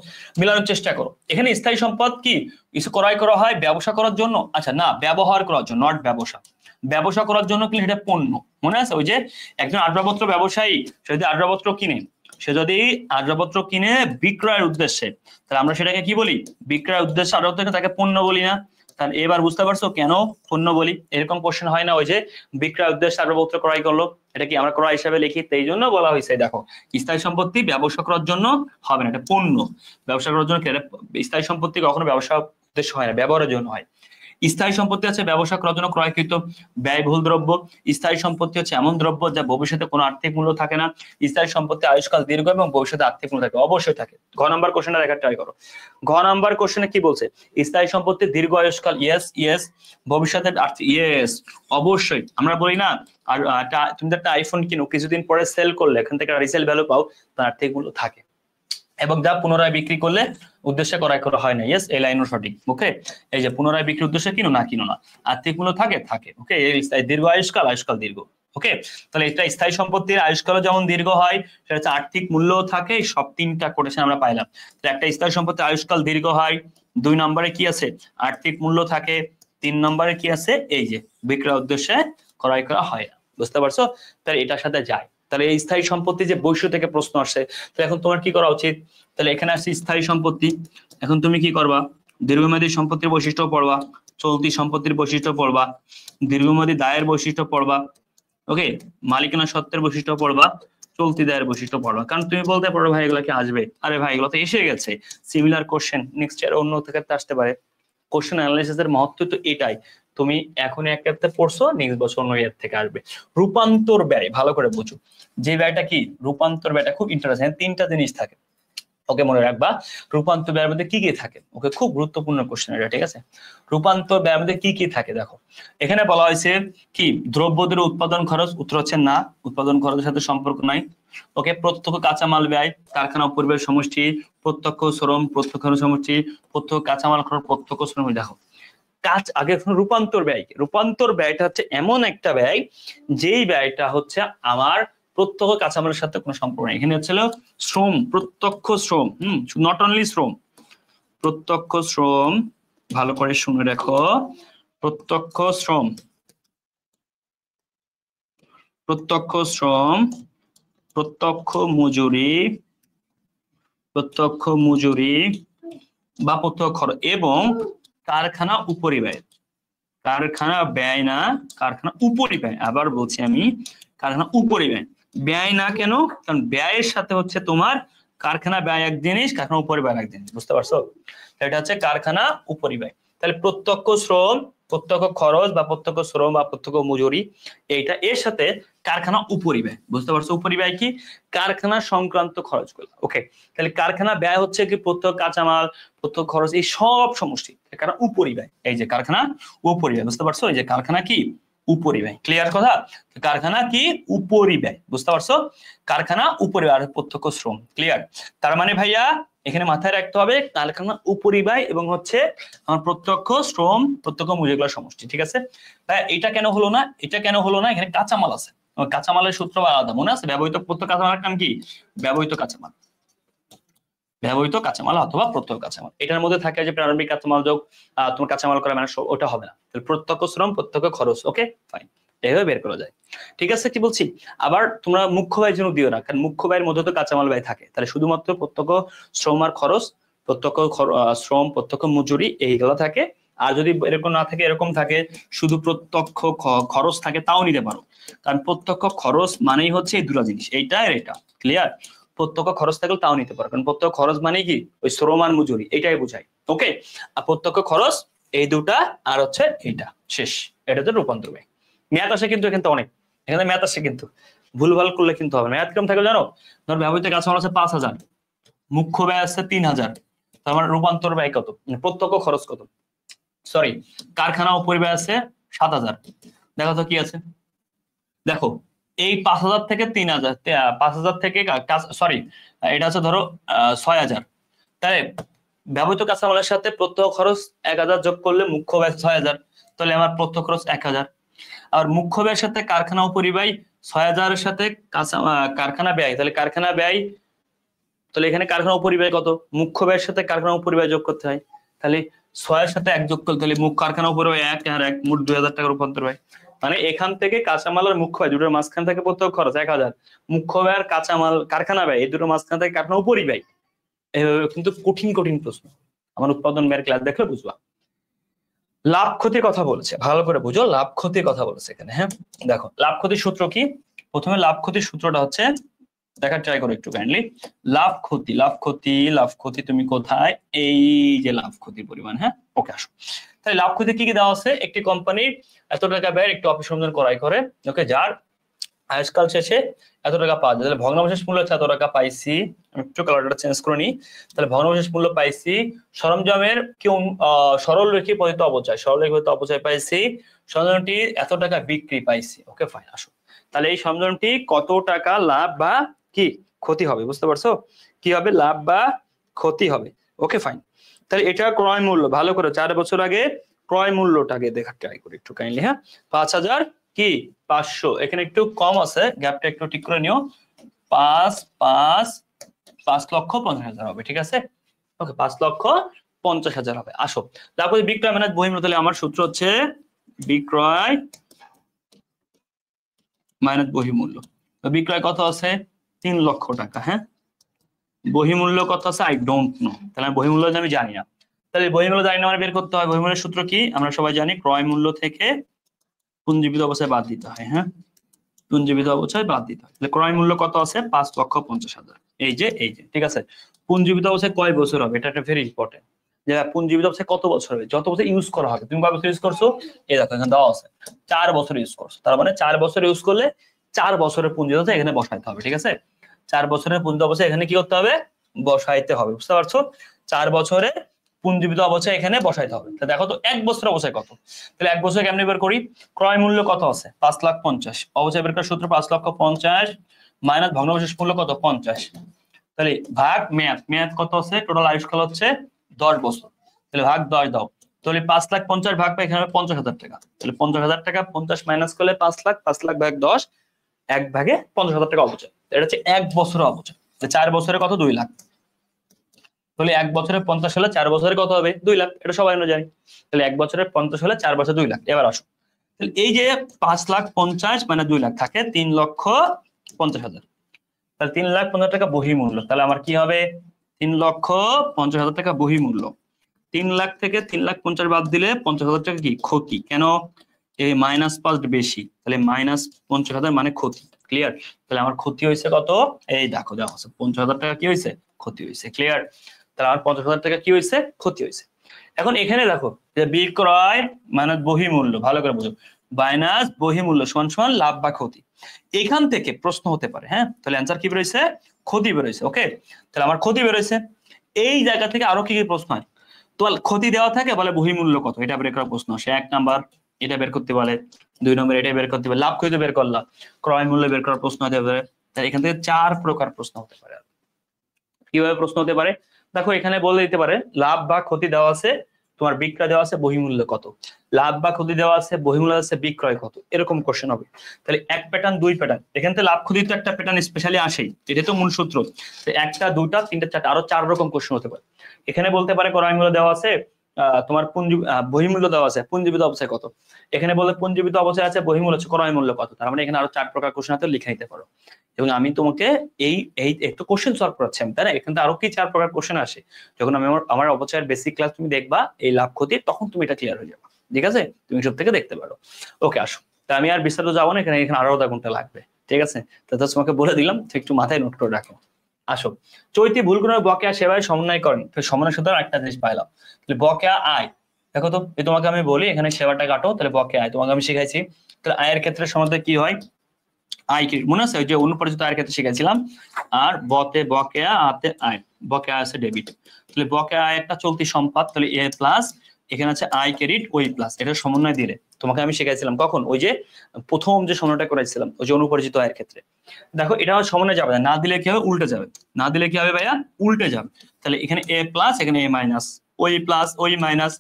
মিলানোর চেষ্টা করো, এখানে স্থায়ী সম্পদ কি কিছু ক্রয় করা হয় ব্যবসা করার জন্য, আচ্ছা না, ব্যবহার করার জন্য, নট ব্যবসা। ব্যবসা করার জন্য কি এটা পণ্য, মনে আছে ওই যে একজন আসবাবপত্র ব্যবসায়ী সে যদি আসবাবপত্র কিনে বিক্রয়ের উদ্দেশ্যে, তাহলে আমরা সেটাকে কি বলি, বিক্রয়ের উদ্দেশ্যে আসবাবপত্র, তাকে পণ্য বলি না। তাহলে এবার বুঝতে পারছো কেন পণ্য বলি। এরকম কোশ্চেন হয় না, ওই যে বিক্রয় উদ্দেশ্যে আসবাবপত্র ক্রয় করলো, এটা কি আমরা ক্রয় হিসাবে লিখি, এই জন্য বলা হয়েছে। দেখো স্থায়ী সম্পত্তি ব্যবসা করার জন্য হবে না, এটা পণ্য। ব্যবসা করার জন্য স্থায়ী সম্পত্তি কখনো ব্যবসা উদ্দেশ্য হয় না, ব্যবহারের জন্য হয়। স্থায়ী সম্পত্তি আছে ব্যবসা করার জন্য ক্রয়কৃত ব্যয়বহুল দ্রব্য। স্থায়ী সম্পত্তি হচ্ছে এমন দ্রব্য যা ভবিষ্যতে কোনো আর্থিক মূল্য থাকে না। স্থায়ী সম্পত্তি আয়ুষ্কাল দীর্ঘ এবং ভবিষ্যতে আর্থিক মূল্য থাকে, অবশ্যই থাকে। ঘ নাম্বার কোশ্চেনটা দেখার ট্রাই করো। ঘ নাম্বার কোশ্চেনে কি বলছে, স্থায়ী সম্পত্তির দীর্ঘ আয়ুষ্কাল, ইয়েস ইয়েস। ভবিষ্যতে আর্থিক, ইয়েস অবশ্যই। আমরা বলি না আর তুমি একটা আইফোন কিনো, কিছুদিন পরে সেল করলে এখান থেকে রিসেল ভ্যালু পাও, তার আর্থিক মূল্য থাকে, এবং যা পুনরায় বিক্রি করলে উদ্দেশ্যে ক্রয় করা হয় না। ইয়েস, এই লাইনও সঠিক। ওকে, এই যে পুনরায় বিক্রির উদ্দেশ্যে কিনো না কিনো না, আর্থিক মূল্য থাকে থাকে। ওকে, এই দীর্ঘ আয়ুষ্কাল, আয়ুষ্কাল দীর্ঘ। ওকে, তাহলে এটা স্থায়ী সম্পত্তির আয়ুষ্কালও যেমন দীর্ঘ হয়, সেটা হচ্ছে আর্থিক মূল্যও থাকে। সব তিনটা কোটেশন আমরা পাইলাম। একটা স্থায়ী সম্পত্তির আয়ুষ্কাল দীর্ঘ হয়, 2 নম্বরে কি আছে, আর্থিক মূল্য থাকে, 3 নম্বরে কি আছে, এই যে বিক্রয় উদ্দেশ্যে ক্রয় করা হয় না। বুঝতে পারছো? তাহলে এটার সাথে যায়। তাহলে এই স্থায়ী সম্পত্তি যে বৈশ্য থেকে প্রশ্ন আসছে, তাহলে এখন তোমার কি করা উচিত, তাহলে এখানে আসছে স্থায়ী সম্পত্তি, এখন তুমি কি করবা, দীর্ঘমেয়াদী সম্পত্তির বৈশিষ্ট্য পড়বা, চলতি সম্পত্তির বৈশিষ্ট্য পড়বা, দীর্ঘমেয়াদী দায়ের বৈশিষ্ট্য পড়বা, ওকে, মালিকানা সত্ত্বের বৈশিষ্ট্য পড়বা, চলতি দায়ের বৈশিষ্ট্য পড়বা। কারণ তুমি বলতে পারো ভাই এগুলো কি আসবে, আরে ভাই এগুলো তো এসে গেছে, সিমিলার কোশ্চেন নেক্সট ইয়ার অন্য থেকে আসতে পারে। কোশ্চেন অ্যানালাইসিস এর মহত্ব তো এটাই, তুমি এখন এক ক্ষেত্রে পড়ছো, নেক্সট বছর অন্য ইয়ার থেকে আসবে। রূপান্তর ব্যয় ভালো করে বুঝো, যে ব্যয়টা কি রূপান্তর ব্যয়টা খুব ইন্টারেস্টিং, 3টা জিনিস থাকে। ওকে, মনে রাখবা রূপান্তর ব্যয়ের মধ্যে কি কি থাকে। ওকে, খুব গুরুত্বপূর্ণ কোশ্চেন এটা, ঠিক আছে। রূপান্তর ব্যয়ের মধ্যে কি কি থাকে দেখো, এখানে বলা হয়েছে কি দ্রব্যদের উৎপাদন খরচ, উত্তর হচ্ছে না, উৎপাদন খরচের সাথে সম্পর্ক নাই। ওকে, প্রত্যক্ষ কাঁচামাল ব্যয়, কারখানা উপরিব্যয়ের সমষ্টি, প্রত্যক্ষ শ্রম, প্রত্যক্ষ সমষ্টি, প্রত্যক্ষ কাঁচামাল খরচ, প্রত্যক্ষ শ্রম। দেখো কাজ আগে রূপান্তর ব্যয়, রূপান্তর ব্যয়টা হচ্ছে এমন একটা ব্যয় যেই ব্যয়টা হচ্ছে আমার প্রত্যক্ষ কাঁচামালের সাথে কোনো সম্পর্ক নেই। এখানে হচ্ছিল শ্রম, প্রত্যক্ষ শ্রম, নট অনলি শ্রম, প্রত্যক্ষ শ্রম, ভালো করে শুনে রাখো, প্রত্যক্ষ শ্রম, প্রত্যক্ষ শ্রম, প্রত্যক্ষ মজুরি, প্রত্যক্ষ মজুরি বা প্রত্যক্ষ খরচ, এবং কারখানা উপরিব্যয়, কারখানা ব্যয় না, কারখানা উপরিব্যয়। আবার বলছি আমি, কারখানা উপরিব্যয়, ব্যয় না কেন, কারণ ব্যয়ের সাথে হচ্ছে তোমার কারখানা ব্যয় এক জিনিস, কারখানা উপরিব্যয় এক জিনিস। বুঝতে পারছো? এটা হচ্ছে কারখানা উপরিব্যয়। তাহলে প্রত্যক্ষ শ্রম, প্রত্যক্ষ খরচ বা প্রত্যক্ষ শ্রম বা প্রত্যক্ষ মজুরি, এইটা এর সাথে কারখানা উপরিব্যয়। বুঝতে পারছো? উপরিব্যয় কি, কারখানা সংক্রান্ত খরচগুলো। ওকে, তাহলে কারখানা ব্যয় হচ্ছে কি প্রত্যক্ষ কাঁচামাল, প্রত্যক্ষ খরচ, এই সব সমষ্টি কারখানা উপরিব্যয়। এই যে কারখানা উপরিব্যয়, বুঝতে পারছো? এই যে কারখানা কি উপরিব্যয়। ক্লিয়ার কথা? কারখানা কি উপরিব্যয়, বুঝতে পারছো? কারখানা উপরিব্যয়, প্রত্যক্ষ শ্রম। ক্লিয়ার? তার মানে ভাইয়া এখানে মাথায় রাখতে হবে কারখানা উপরিব্যয় এবং হচ্ছে আমার প্রত্যক্ষ শ্রম, প্রত্যক্ষ মজুরিগুলোর সমষ্টি। ঠিক আছে ভাই, এটা কেন হলো না, এটা কেন হলো না, এখানে কাঁচামাল আছে, কাঁচামালের সূত্র আলাদা, মনে আছে? ব্যবহৃত প্রত্যক্ষ কাঁচামালের নাম কি, ব্যবহৃত কাঁচামাল। ব্যবহৃত কাঁচামাল অথবা প্রত্যক্ষ কাঁচামাল। এটার মধ্যে থাকে যে প্রারম্ভিক কাঁচামাল যোগ তোমার কাঁচামাল করা মানে ওটা হবে না, তাহলে প্রত্যক্ষ শ্রম প্রত্যক্ষ খরচ। ওকে ফাইন, এইভাবে বের করা যায়। ঠিক আছে, কি বলছি, আবার তোমরা মুখ্য ব্যয় যেন দিও না, কারণ মুখ্য ব্যয়ের মধ্যে তো কাঁচামাল ব্যয় থাকে, তাহলে শুধুমাত্র প্রত্যক্ষ শ্রম আর খরচ, প্রত্যক্ষ শ্রম প্রত্যক্ষ মজুরি এইগুলো থাকে। আর যদি এরকম না থাকে, এরকম থাকে শুধু প্রত্যক্ষ খরচ থাকে, তাও নিতে পারো, কারণ প্রত্যক্ষ খরচ মানেই হচ্ছে এই দুটো জিনিস, এইটা আর এটা। ক্লিয়ার? প্রত্যক্ষ খরচ থাকলে তাও নিতে পারো, কারণ প্রত্যক্ষ খরচ মানে কি ওই শ্রম আর মজুরি, এটাই বোঝায়। ওকে, আর প্রত্যক্ষ খরচ এই দুটা, আর হচ্ছে এইটা, শেষ। এটা তো রূপান্তর ব্যয়। ম্যাথ আসে কিন্তু এখানে অনেক, এখানে ম্যাথ আসে কিন্তু ভুলভাল করলে কিন্তু হবে। ম্যাথ কেমন থাকবে জানো? ধর ব্যবহৃত কাঁচামাল আছে 5,000, মুখ্য ব্যয় আছে 3,000, তার মানে রূপান্তর ব্যয় কত, প্রত্যক্ষ খরচ কত, সরি কারখানা উপরিব্যয় আছে 7,000। দেখো তো কি আছে, দেখো এই 5,000 থেকে 3,000, 5,000 থেকে সরি এটা হচ্ছে ধরো 6,000, তাই ব্যবহৃত কাঁচামালের সাথে প্রত্যক্ষ খরচ 1,000 যোগ করলে মুখ্য ব্যয় 6,000, তাহলে আমার প্রত্যক্ষ খরচ 1,000। আর মুখ্য ব্যয়ের সাথে কারখানা উপরিব্যয় 6,000 এর সাথে কারখানা ব্যয়, তাহলে কারখানা ব্যয়, তাহলে এখানে কারখানা উপরিব্যয় কত, মুখ্য ব্যয়ের সাথে কারখানা উপরিব্যয় যোগ করতে হয়, তাহলে 6 এর সাথে 1 যোগ করলে তাহলে কারখানা উপরিব্যয় 1 আর 1 মোট 2,000 টাকা রূপান্তর হয়। মানে এখান থেকে কাঁচামাল আর মুখ্য ব্যয় দুটোর মাঝখান থেকে প্রত্যক্ষ খরচ 1,000, মুখ্য ব্যয় আর কাঁচামাল কারখানা ব্যয় এই দুটোর মাঝখান থেকে কারখানা উপরিব্যয়। এইভাবে কিন্তু কঠিন কঠিন প্রশ্ন আমার উৎপাদন ব্যয়ের ক্লাস দেখলে বুঝবা। লাভ ক্ষতির কথা বলেছে, ভালো করে বুঝো, লাভ ক্ষতির কথা বলেছে এখানে। হ্যাঁ দেখো লাভ ক্ষতির সূত্র কি, প্রথমে লাভ ক্ষতির সূত্রটা হচ্ছে দেখার ট্রাই করো একটু কাইন্ডলি। লাভ ক্ষতি, লাভ ক্ষতি, লাভ ক্ষতি তুমি কোথায়, এই যে লাভ ক্ষতির পরিমাণ। হ্যাঁ ওকে আসো, তাহলে লাভ ক্ষতি কি কি দেওয়া আছে, একটি কোম্পানির এত টাকা ব্যয়ের একটি অফিস সরঞ্জাম ক্রয় করে, ওকে, যার আয়ুষ্কাল শেষে এত টাকা পাওয়া যায়, তাহলে ভগ্নাবশেষ মূল্য হচ্ছে এত টাকা পাইছি, আমি একটু কালারটা চেঞ্জ করে নিই, তাহলে ভগ্নাবশেষ মূল্য পাইছি, সরঞ্জামের কি সরল রেখে পতিত অপচয়, সরল রেখে পতিত অপচয় পাইছি, সরঞ্জামটি এত টাকা বিক্রি পাইছি। ওকে ফাইন, আসো তাহলে এই সরঞ্জামটি কত টাকা লাভ বা কি ক্ষতি হবে, বুঝতে পারছো, কি হবে লাভ বা ক্ষতি হবে। ওকে ফাইন, তাহলে এটা ক্রয় মূল্য, ভালো করে 4 বছর আগে ক্রয় মূল্যটাকে দেখার ট্রাই করি একটু কাইন্ডলি। হ্যাঁ 5,000 কি 500, এখানে একটু কম আছে, গ্যাপটা একটু ঠিক করে নিও, 5,50,000 হবে, ঠিক আছে। ওকে 5,50,000 হবে। আসো তারপরে বিক্রয় মানে বহির্মূল্য, তাহলে আমার সূত্র হচ্ছে বিক্রয় মাইনাস বহির্মূল্য। তো বিক্রয় কত আছে 3 লক্ষ টাকা, হ্যাঁ বহির্মূল্য কত আছে আই ডোন্ট নো, তাহলে বহির্মূল্য আমি জানি না, তাহলে বহির্মূল্য জানি না, আমার বের করতে হয় বহির্মূল্যের সূত্র কি, আমরা সবাই জানি ক্রয় মূল্য থেকে পুঞ্জীবিত অবস্থায় বাদ দিতে হয়। হ্যাঁ পুঞ্জীবিত অবস্থায় বাদ দিতে হয়, তাহলে ক্রয় মূল্য কত আছে 5,50,000, এই যে ঠিক আছে। পুঞ্জীবিত অবস্থায় কয় বছর হবে, এটা একটা ভেরি ইম্পর্টেন্ট, যে পুঞ্জীবিত অবস্থায় কত বছর হবে, যত বছর ইউজ করা হবে, তুমি কয় বছর ইউজ করছো, এই দেখো এখানে দেওয়া আছে 4 বছর ইউজ করছো, তার মানে 4 বছর ইউজ করলে 4 বছরের পুঞ্জীবিত অবস্থায় এখানে বসাইতে হবে, ঠিক আছে। 4 বছরের পুঞ্জীবিত অবস্থায় এখানে কি করতে হবে, বসাইতে হবে, বুঝতে পারছো, 4 বছরে পুঞ্জীবিত অবস্থায় এখানে বসাইতে হবে। দেখো তো 1 বছর অবস্থায় কত, তাহলে 1 বছর কেমনে বের করি, ক্রয় মূল্য কত আছে 5,50,000, অবস্থায় বের করার সূত্র 5,50,000 মাইনাস ভগ্নাবশেষ মূল্য কত 50, তাহলে ভাগ মেয়াদ কত আছে, টোটাল আয়ুষ্কাল হচ্ছে 10 বছর, তাহলে ভাগ 10 দাও, তাহলে 5,50,000 ভাগ পাই এখানে 50,000 টাকা, তাহলে 50,000 টাকা 50 মাইনাস করলে 5 লাখ, 5 লাখ ভাগ 10, 1 ভাগে 50,000 টাকা অপচয়, এটা হচ্ছে 1 বছরের অপচয়। 4 বছরে কত 2 লাখ, তাহলে 1 বছরে 50 হলে 4 বছরে কত হবে 2 লাখ, এটা সবাই আমরা জানি, তাহলে 1 বছরে 50 হলে 4 বছরে 2 লাখ। এবার আসো তাহলে এই যে 5,50,000 মানে 2 লাখ থাকে 3,50,000, তাহলে 3,50,000 টাকা বহির্মূল্য, তাহলে আমার কি হবে 3,50,000 টাকা বহির্মূল্য, 3 লাখ থেকে 3,50,000 বাদ দিলে 50,000 টাকা কি ক্ষতি, কেন এই -5 বেশি, তাহলে -50,000 মানে ক্ষতি। ক্লিয়ার, তাহলে আমার ক্ষতি হয়েছে কত, এই দেখো দেওয়া আছে 50,000 টাকা কি হয়েছে ক্ষতি হয়েছে। ক্লিয়ার, তাহলে আমার 50,000 টাকা কি হয়েছে ক্ষতি হয়েছে। এখন এখানে দেখো যে বিক্রয় মাইনাস বহির্মূল্য, ভালো করে বুঝো, মাইনাস বহির্মূল্য সমান সমান লাভ বা ক্ষতি, এখান থেকে প্রশ্ন হতে পারে। হ্যাঁ তাহলে অ্যান্সার কি বেরোইছে, ক্ষতি বেরোইছে। ওকে তাহলে আমার ক্ষতি বেরোইছে, এই জায়গা থেকে আরো কি কি প্রশ্ন হয়, তো ক্ষতি দেওয়া থাকে বলে বহির্মূল্য কত, এটা বের করার প্রশ্ন আসে, 1 নাম্বার এটা বের করতে বলে, 2 নম্বর এটা বের করতে বলে, লাভ ক্ষতি বের করলা, ক্রয় মূল্য বের করার প্রশ্ন হতে পারে, তাহলে এখান থেকে 4 প্রকার প্রশ্ন হতে পারে। কিভাবে প্রশ্ন হতে পারে, দেখো এখানে বলে দিতে পারে লাভ বা ক্ষতি দেওয়া আছে, তোমার বিক্রয় দেওয়া আছে, বহিমূল্য কত, লাভ বা ক্ষতি দেওয়া আছে, বহিমূল্য আছে, বিক্রয় কত, এরকম কোশ্চেন হবে। তাহলে এক প্যাটার্ন দুই প্যাটার্ন, এখান থেকে লাভ ক্ষতি তো একটা প্যাটার্ন স্পেশালি আসেই, এটা তো মূল সূত্র। একটা দুটা তিনটা চারটা আরো 4 রকম কোশ্চেন হতে পারে। এখানে বলতে পারে ক্রয় মূল্য দেওয়া আছে, তোমার বহিমূল্য দেওয়া আছে, পুঞ্জীবিত অবস্থায় কত, এখানে বলে পুঞ্জীবিত অবস্থায় আছে, বহিমূল্য আছে, ক্রয় মূল্য কত। তার মানে এখানে আরো 4 প্রকার কোশ্চেন আছে, লিখে নিতে পারো। এবং আমি তোমাকে এই এই একটু কোশ্চেন সলভ করাচ্ছি আমি, তাই না? এখানে আরো কি 4 প্রকার কোশ্চেন আসে, যখন আমি আমার অবচয়ের বেসিক ক্লাস তুমি দেখবা এই লাভ ক্ষতি, তখন তুমি এটা ক্লিয়ার হয়ে যাবে। ঠিক আছে, তুমি সব থেকে দেখতে পারো। ওকে, আসো। তা আমি আর বিস্তারিত যাবো না, এখানে আরো আধা ঘন্টা লাগবে। ঠিক আছে, তো তোমাকে বলে দিলাম, একটু মাথায় নোট করে রাখো। আসো, চৈতি ভুল করে বকেয়া সেবায় সমন্বয় করেন, সমন্বয় সাথে একটা জিনিস পাইলাম। তাহলে বকেয়া আয়, দেখো তো তোমাকে আমি বলি এখানে সেবাটা কাটো, তাহলে বকেয়া আয় তোমাকে আমি শিখাইছি। তাহলে আয়ের ক্ষেত্রে সমাধান কি হয়, আয় কি মনে আছে, ওই যে অনুপরিচিত আয়ের ক্ষেত্রে শিখেছিলাম। আর বতে বকেয়া, আতে আয়, বকেয়া আছে ডেবিট। তাহলে বকেয়া আয় একটা চলতি সম্পদ, তাহলে এ প্লাস, এখানে আছে আই ক্রেডিট ওই প্লাস, এটা সমন্বয় দিলে তোমাকে আমি শিখাইছিলাম কখন, ওই যে প্রথম যে সমন্বয়টা করেছিলাম ওই যে অনুপরিচিত আয়ের ক্ষেত্রে। দেখো এটা সমন্বয় যাবে না, দিলে কি হবে, উল্টে যাবে। না দিলে কি হবে ভাইয়া, উল্টে যাবে। তাহলে এখানে এ প্লাস, এখানে এ মাইনাস, ওই প্লাস ওই মাইনাস।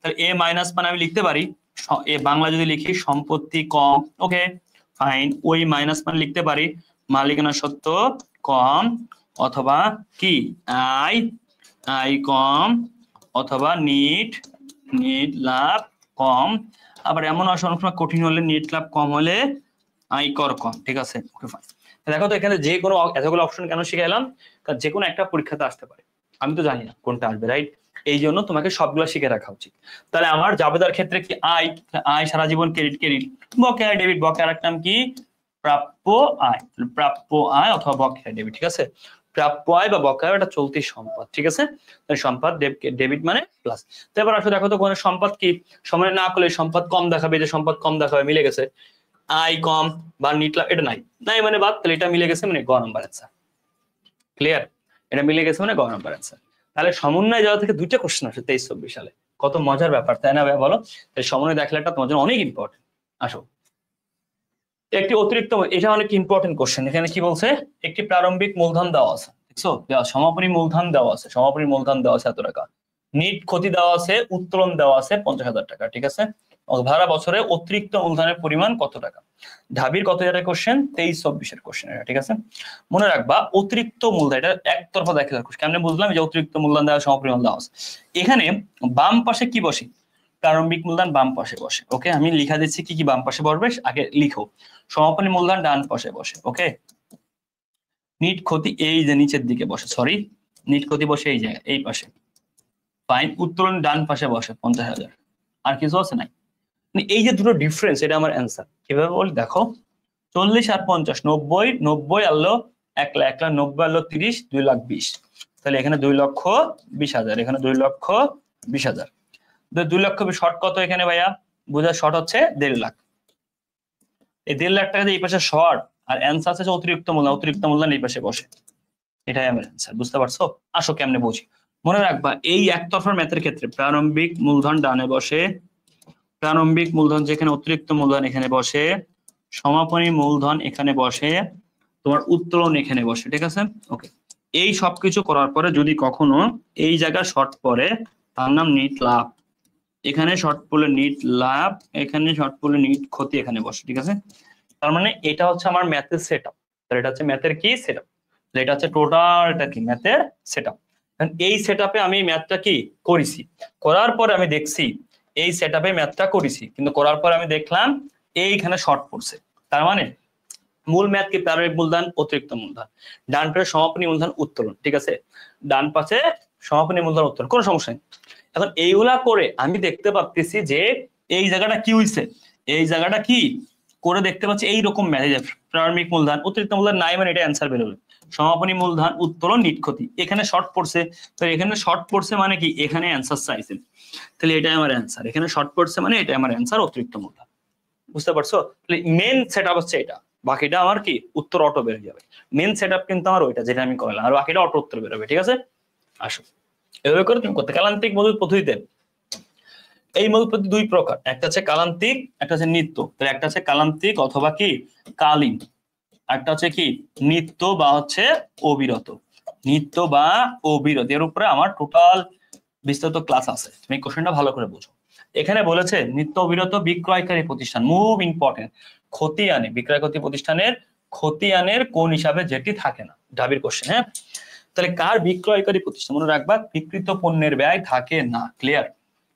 তাহলে এ মাইনাস মানে আমি লিখতে পারি, এ বাংলা যদি লিখি সম্পত্তি কম, ওকে ফাইন। ওই মাইনাস মানে লিখতে পারি মালিকানা সত্ত্ব কম, অথবা কি আয়, আয় কম, অথবা নিট, নিট লাভ কম। আবার এমন অনেক সময় কঠিন হলে নিট লাভ কম হলে আয়কর কম। ঠিক আছে, ওকে ফাইন। দেখো তো এখানে যে কোনো এতগুলো অপশন কেন শিখাইলাম, কারণ যে কোনো একটা পরীক্ষাতে আসতে পারে, আমি তো জানি না কোনটা আসবে, রাইট? এই জন্য তোমাকে সবগুলো শিখে রাখা উচিত। তাহলে আমার জাবেদার ক্ষেত্রে কি আয়, আয় সারা জীবন ক্রেডিট, ক্রেডিট বকেয়া ডেবিট, বকেয়ার নাম কি প্রাপ্য আয়, প্রাপ্য আয় অথবা বকেয়া ডেবিট। ঠিক আছে, প্রাপ্য আয় বা বকেয়া এটা চলতি সম্পদ। ঠিক আছে, সম্পদ ডেবিট মানে প্লাস। তো এবার আসলে দেখো তো কোন সম্পদ কি সময় না করলে সম্পদ কম দেখাবে, যে সম্পদ কম দেখাবে, মিলে গেছে। আয় কম বা নিট লাভ এটা নাই, নাই মানে বাদ, তাহলে এটা মিলে গেছে মানে গ নাম্বার অ্যান্সার। ক্লিয়ার, এটা মিলে গেছে মানে গ নাম্বার অ্যান্সার। তাহলে সমন্বয় যাওয়া থেকে 2টা কোশ্চেন আসে 23-24 সালে, কত মজার ব্যাপার তাই না ভাই, বলো? তাই সমন্বয় দেখাটা তোমার জন্য অনেক ইম্পর্টেন্ট। আসো, একটি অতিরিক্ত, এটা অনেক ইম্পর্টেন্ট কোশ্চেন। এখানে কি বলছে, একটি প্রারম্ভিক মূলধন দেওয়া আছে, দেখছো সমাপনী মূলধন দেওয়া আছে, সমাপনী মূলধন দেওয়া আছে 100 টাকা, নিট ক্ষতি দেওয়া আছে, উত্তোলন দেওয়া আছে 50,000 টাকা। ঠিক আছে, ভাড়া বছরে অতিরিক্ত মূলধনের পরিমাণ কত টাকা। ঢাবির কত হাজারের কোশ্চেন, 23-24 কোশ্চেন এটা। ঠিক আছে, মনে রাখবা অতিরিক্ত মূলধন এটা একতরফা দেখা যাচ্ছে। কেমনে বুঝলাম, যে অতিরিক্ত মূলধন দেওয়া, সমাপনী মূলধন দেওয়া আছে, এখানে বাম পাশে কি বসে, প্রারম্ভিক মূলধন বাম পাশে বসে। ওকে, আমি লিখা দিচ্ছি কি কি বাম পাশে বসবে, আগে লিখো। সমাপনী মূলধন ডান পাশে বসে, ওকে। নিট ক্ষতি এই যে নিচের দিকে বসে, সরি নিট ক্ষতি বসে এই জায়গায় এই পাশে, ফাইন। উত্তোলন ডান পাশে বসে 50,000। আর কিছু আছে নাই, এই যে দুটো ডিফারেন্স, এটা আমার অ্যান্সার। কিভাবে বলি দেখো, 40 আর 50, 90, 90 আনলো 1 লাখ, 1 লাখ 90 আনলো 30, 2,20,000। তাহলে এখানে 2,20,000, এখানে 2,20,000। 2 লক্ষ শর্ট কত এখানে ভাইয়া, বোঝা শর্ট হচ্ছে 1.5 লাখ। এই 1.5 লাখ টাকা দিয়ে এই পাশে শর্ট, আর অ্যান্সার আছে অতিরিক্ত মূলধন, অতিরিক্ত মূলধন এই পাশে বসে, এটাই আমার অ্যান্সার। বুঝতে পারছো? আসো কেমনে বুঝি, মনে রাখবা এই একতরফা ম্যাথের ক্ষেত্রে প্রারম্ভিক মূলধন ডানে বসে, প্রারম্ভিক মূলধন যেখানে অতিরিক্ত মূলধন এখানে বসে, সমাপনী মূলধন এখানে বসে, তোমার উত্তোলন এখানে বসে। ঠিক আছে, ওকে। এই সবকিছু করার পরে যদি কখনো এই জায়গা শর্ট পড়ে, তার নাম নিট লাভ। এখানে শর্ট পড়লে নিট লাভ, এখানে শর্ট পড়লে নিট ক্ষতি এখানে বসে। ঠিক আছে, তার মানে এটা হচ্ছে আমার ম্যাথের সেটআপ। তাহলে এটা হচ্ছে ম্যাথের কি সেটআপ, এটা হচ্ছে টোটালটা কি ম্যাথের সেটআপ। এই সেটআপে আমি ম্যাথটা কি করেছি, করার পরে আমি দেখছি এই সেটআপে ম্যাথটা করেছি, কিন্তু করার পরে আমি দেখলাম এইখানে শর্ট পড়ছে। তার মানে মূল ম্যাথ কি প্রারম্ভিক মূলধন, অতিরিক্ত মূলধন, ডান পাশে সমাপনী মূলধন, উত্তোলন। ঠিক আছে, ডান পাশে সমাপনী মূলধন, উত্তোলন, কোনো সমস্যা নেই। এখন এইগুলা করে আমি দেখতে পাচ্ছি যে এই জায়গাটা কি হইছে, এই জায়গাটা কি করে দেখতে পাচ্ছি এইরকম ম্যাথ, প্রারম্ভিক মূলধন, অতিরিক্ত মূলধন নাই মানে এটা অ্যান্সার বেরোবে, সমাপনী মূলধন, উত্তোলন, নিট ক্ষতি। এখানে শর্ট পড়ছে, তো এখানে শর্ট পড়ছে মানে কি এখানে অ্যান্সার চাইছেন, তাহলে এটাই আমার অ্যান্সার। এখানে শর্ট পড়ছে মানে এটা আমার অ্যান্সার, অতিরিক্ত মূলধন। বুঝতে পারছো? তাহলে মেন সেটআপ হচ্ছে এটা, বাকিটা আমার কি উত্তর অটো বের হয়ে যাবে। মেন সেটআপ কিন্তু আমার ওইটা যেটা আমি করলাম, আর বাকিটা অটো উত্তর বেরোবে। ঠিক আছে, আসো এভাবে করে তুমি করতে। কালান্তিক মজুদ পদ্ধতিতে এই মজুদ পদ্ধতি 2 প্রকার, একটা হচ্ছে কালান্তিক, একটা হচ্ছে নিত্য। তাহলে একটা হচ্ছে কালান্তিক অথবা কি কালীন, একটা হচ্ছে কি নিত্য বা হচ্ছে অবিরত, নিত্য বা অবিরত। এর উপরে আমার টোটাল বিস্তারিত ক্লাস আছে, তুমি কোশ্চেনটা ভালো করে বুঝো। এখানে বলেছে নিত্য অবিরত বিক্রয়কারী প্রতিষ্ঠান, মুভ ইম্পর্টেন্ট, খতিয়ানে বিক্রয়কারী প্রতিষ্ঠানের খতিয়ানের কোন হিসাবে যেটি থাকে না, ঢাবির কোশ্চেন। হ্যাঁ, তাহলে কার বিক্রয়কারী প্রতিষ্ঠান, মনে রাখবা বিকৃত পণ্যের ব্যয় থাকে না। ক্লিয়ার?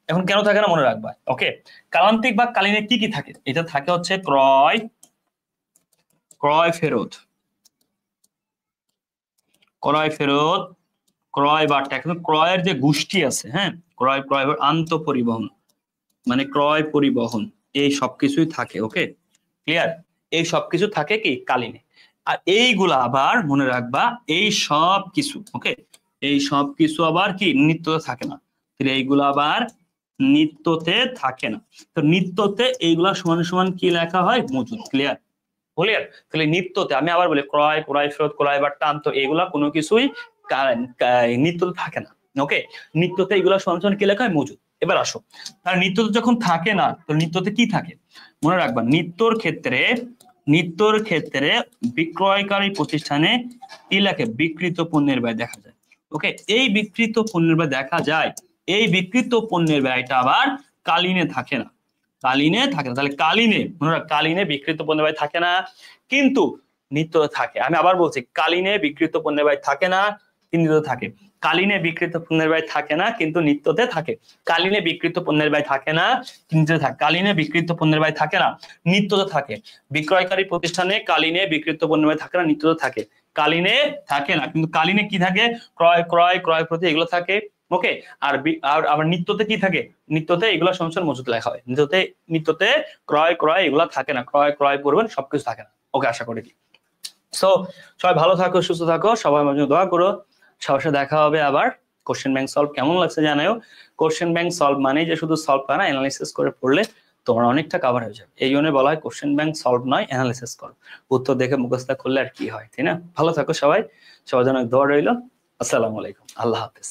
এখন কেন থাকে না মনে রাখবা। ওকে, কালান্তিক বা কালীনে কি কি থাকে? এটা থাকে হচ্ছে ক্রয়, ক্রয় ফেরত, ক্রয় ফেরত, ক্রয় বা ট্যাক্স, ক্রয়ের যে গোষ্ঠী আছে, হ্যাঁ, ক্রয়, ক্রয় আন্ত পরিবহন, মানে ক্রয় পরিবহন, এই সবকিছুই থাকে। ওকে, ক্লিয়ার? এই সবকিছু থাকে কি কালীনে। আর এইগুলা আবার মনে রাখবা এই সব কিছু, ওকে, এই সব কিছু আবার কি নিত্যতে থাকে না। তাহলে এইগুলো আবার নিত্যতে থাকে না। তো নিত্যতে এইগুলা সমান সমান কি লেখা হয়? মজুদ। ক্লিয়ার? ক্লিয়ার? তাহলে নিত্যতে আমি আবার বলি ক্রয়, ক্রয় ফেরত, ক্রয় বা টান্ত, এগুলা কোনো কিছুই নিত্যতে থাকে না। ওকে, নিত্যতে এগুলা সমান সমান কি লেখা হয়? মজুদ। এবার আসো, আর নিত্যতে যখন থাকে না, তো নিত্যতে কি থাকে? মনে রাখবা নিত্যর ক্ষেত্রে, নিত্যর ক্ষেত্রে বিক্রয়কারী প্রতিষ্ঠানে কি লেখে? বিকৃত পণ্যের ব্যয় দেখা যায়। ওকে, এই বিকৃত পণ্যের ব্যয় দেখা যায়, এই বিকৃত পণ্যের ব্যয়টা আবার কালীনে থাকে না, কালীনে থাকে না। তাহলে কালীনে, মনে রাখ কালীনে বিকৃত পণ্যের ব্যয় থাকে না, কিন্তু নিত্যতে থাকে। আমি আবার বলছি কালীনে বিকৃত পণ্যের ব্যয় থাকে না, কিন্তু থাকে। কালীনে বিকৃত পণ্যের ব্যয় থাকে না, কিন্তু নিত্যতে থাকে। কালীনে বিকৃত পণ্যের ব্যয় থাকে না, কিন্তু থাকে। কালীনে বিকৃত পণ্যের ব্যয় থাকে না, নিত্যতে থাকে। বিক্রয়কারী প্রতিষ্ঠানে কালীনে বিকৃত পণ্যের ব্যয় থাকে না, নিত্যতে থাকে। কালীনে থাকে না, কিন্তু কালীনে কি থাকে? ক্রয়, ক্রয়, ক্রয় প্রতি এগুলো থাকে। ওকে, আর আবার নিত্যতে কি থাকে? নিত্যতে এগুলো সংসার মজুদ লেখা হয়। নিত্যতে, নিত্যতে ক্রয়, ক্রয় এগুলো থাকে না, ক্রয়, ক্রয় পূর্বেন সবকিছু থাকে না। ওকে, আশা করি। সো সবাই ভালো থাকো, সুস্থ থাকো, সবাই মাঝে দোয়া করো। সবার সাথে দেখা হবে আবার। কোশ্চেন ব্যাংক সলভ কেমন লাগছে জানাও। কোশ্চেন ব্যাংক সলভ মানে যে শুধু সলভ করে না, অ্যানালাইসিস করে পড়লে তোমার অনেকটা কভার হয়ে যাবে। এই জন্য বলা হয় কোশ্চেন ব্যাংক সলভ নয়, অ্যানালাইসিস করো। উত্তর দেখে মুখস্থ করলে আর কি হয়, তাই না? ভালো থাকো সবাই, সবার জন্য দোয়া রইল। আসসালামু আলাইকুম, আল্লাহ হাফেজ।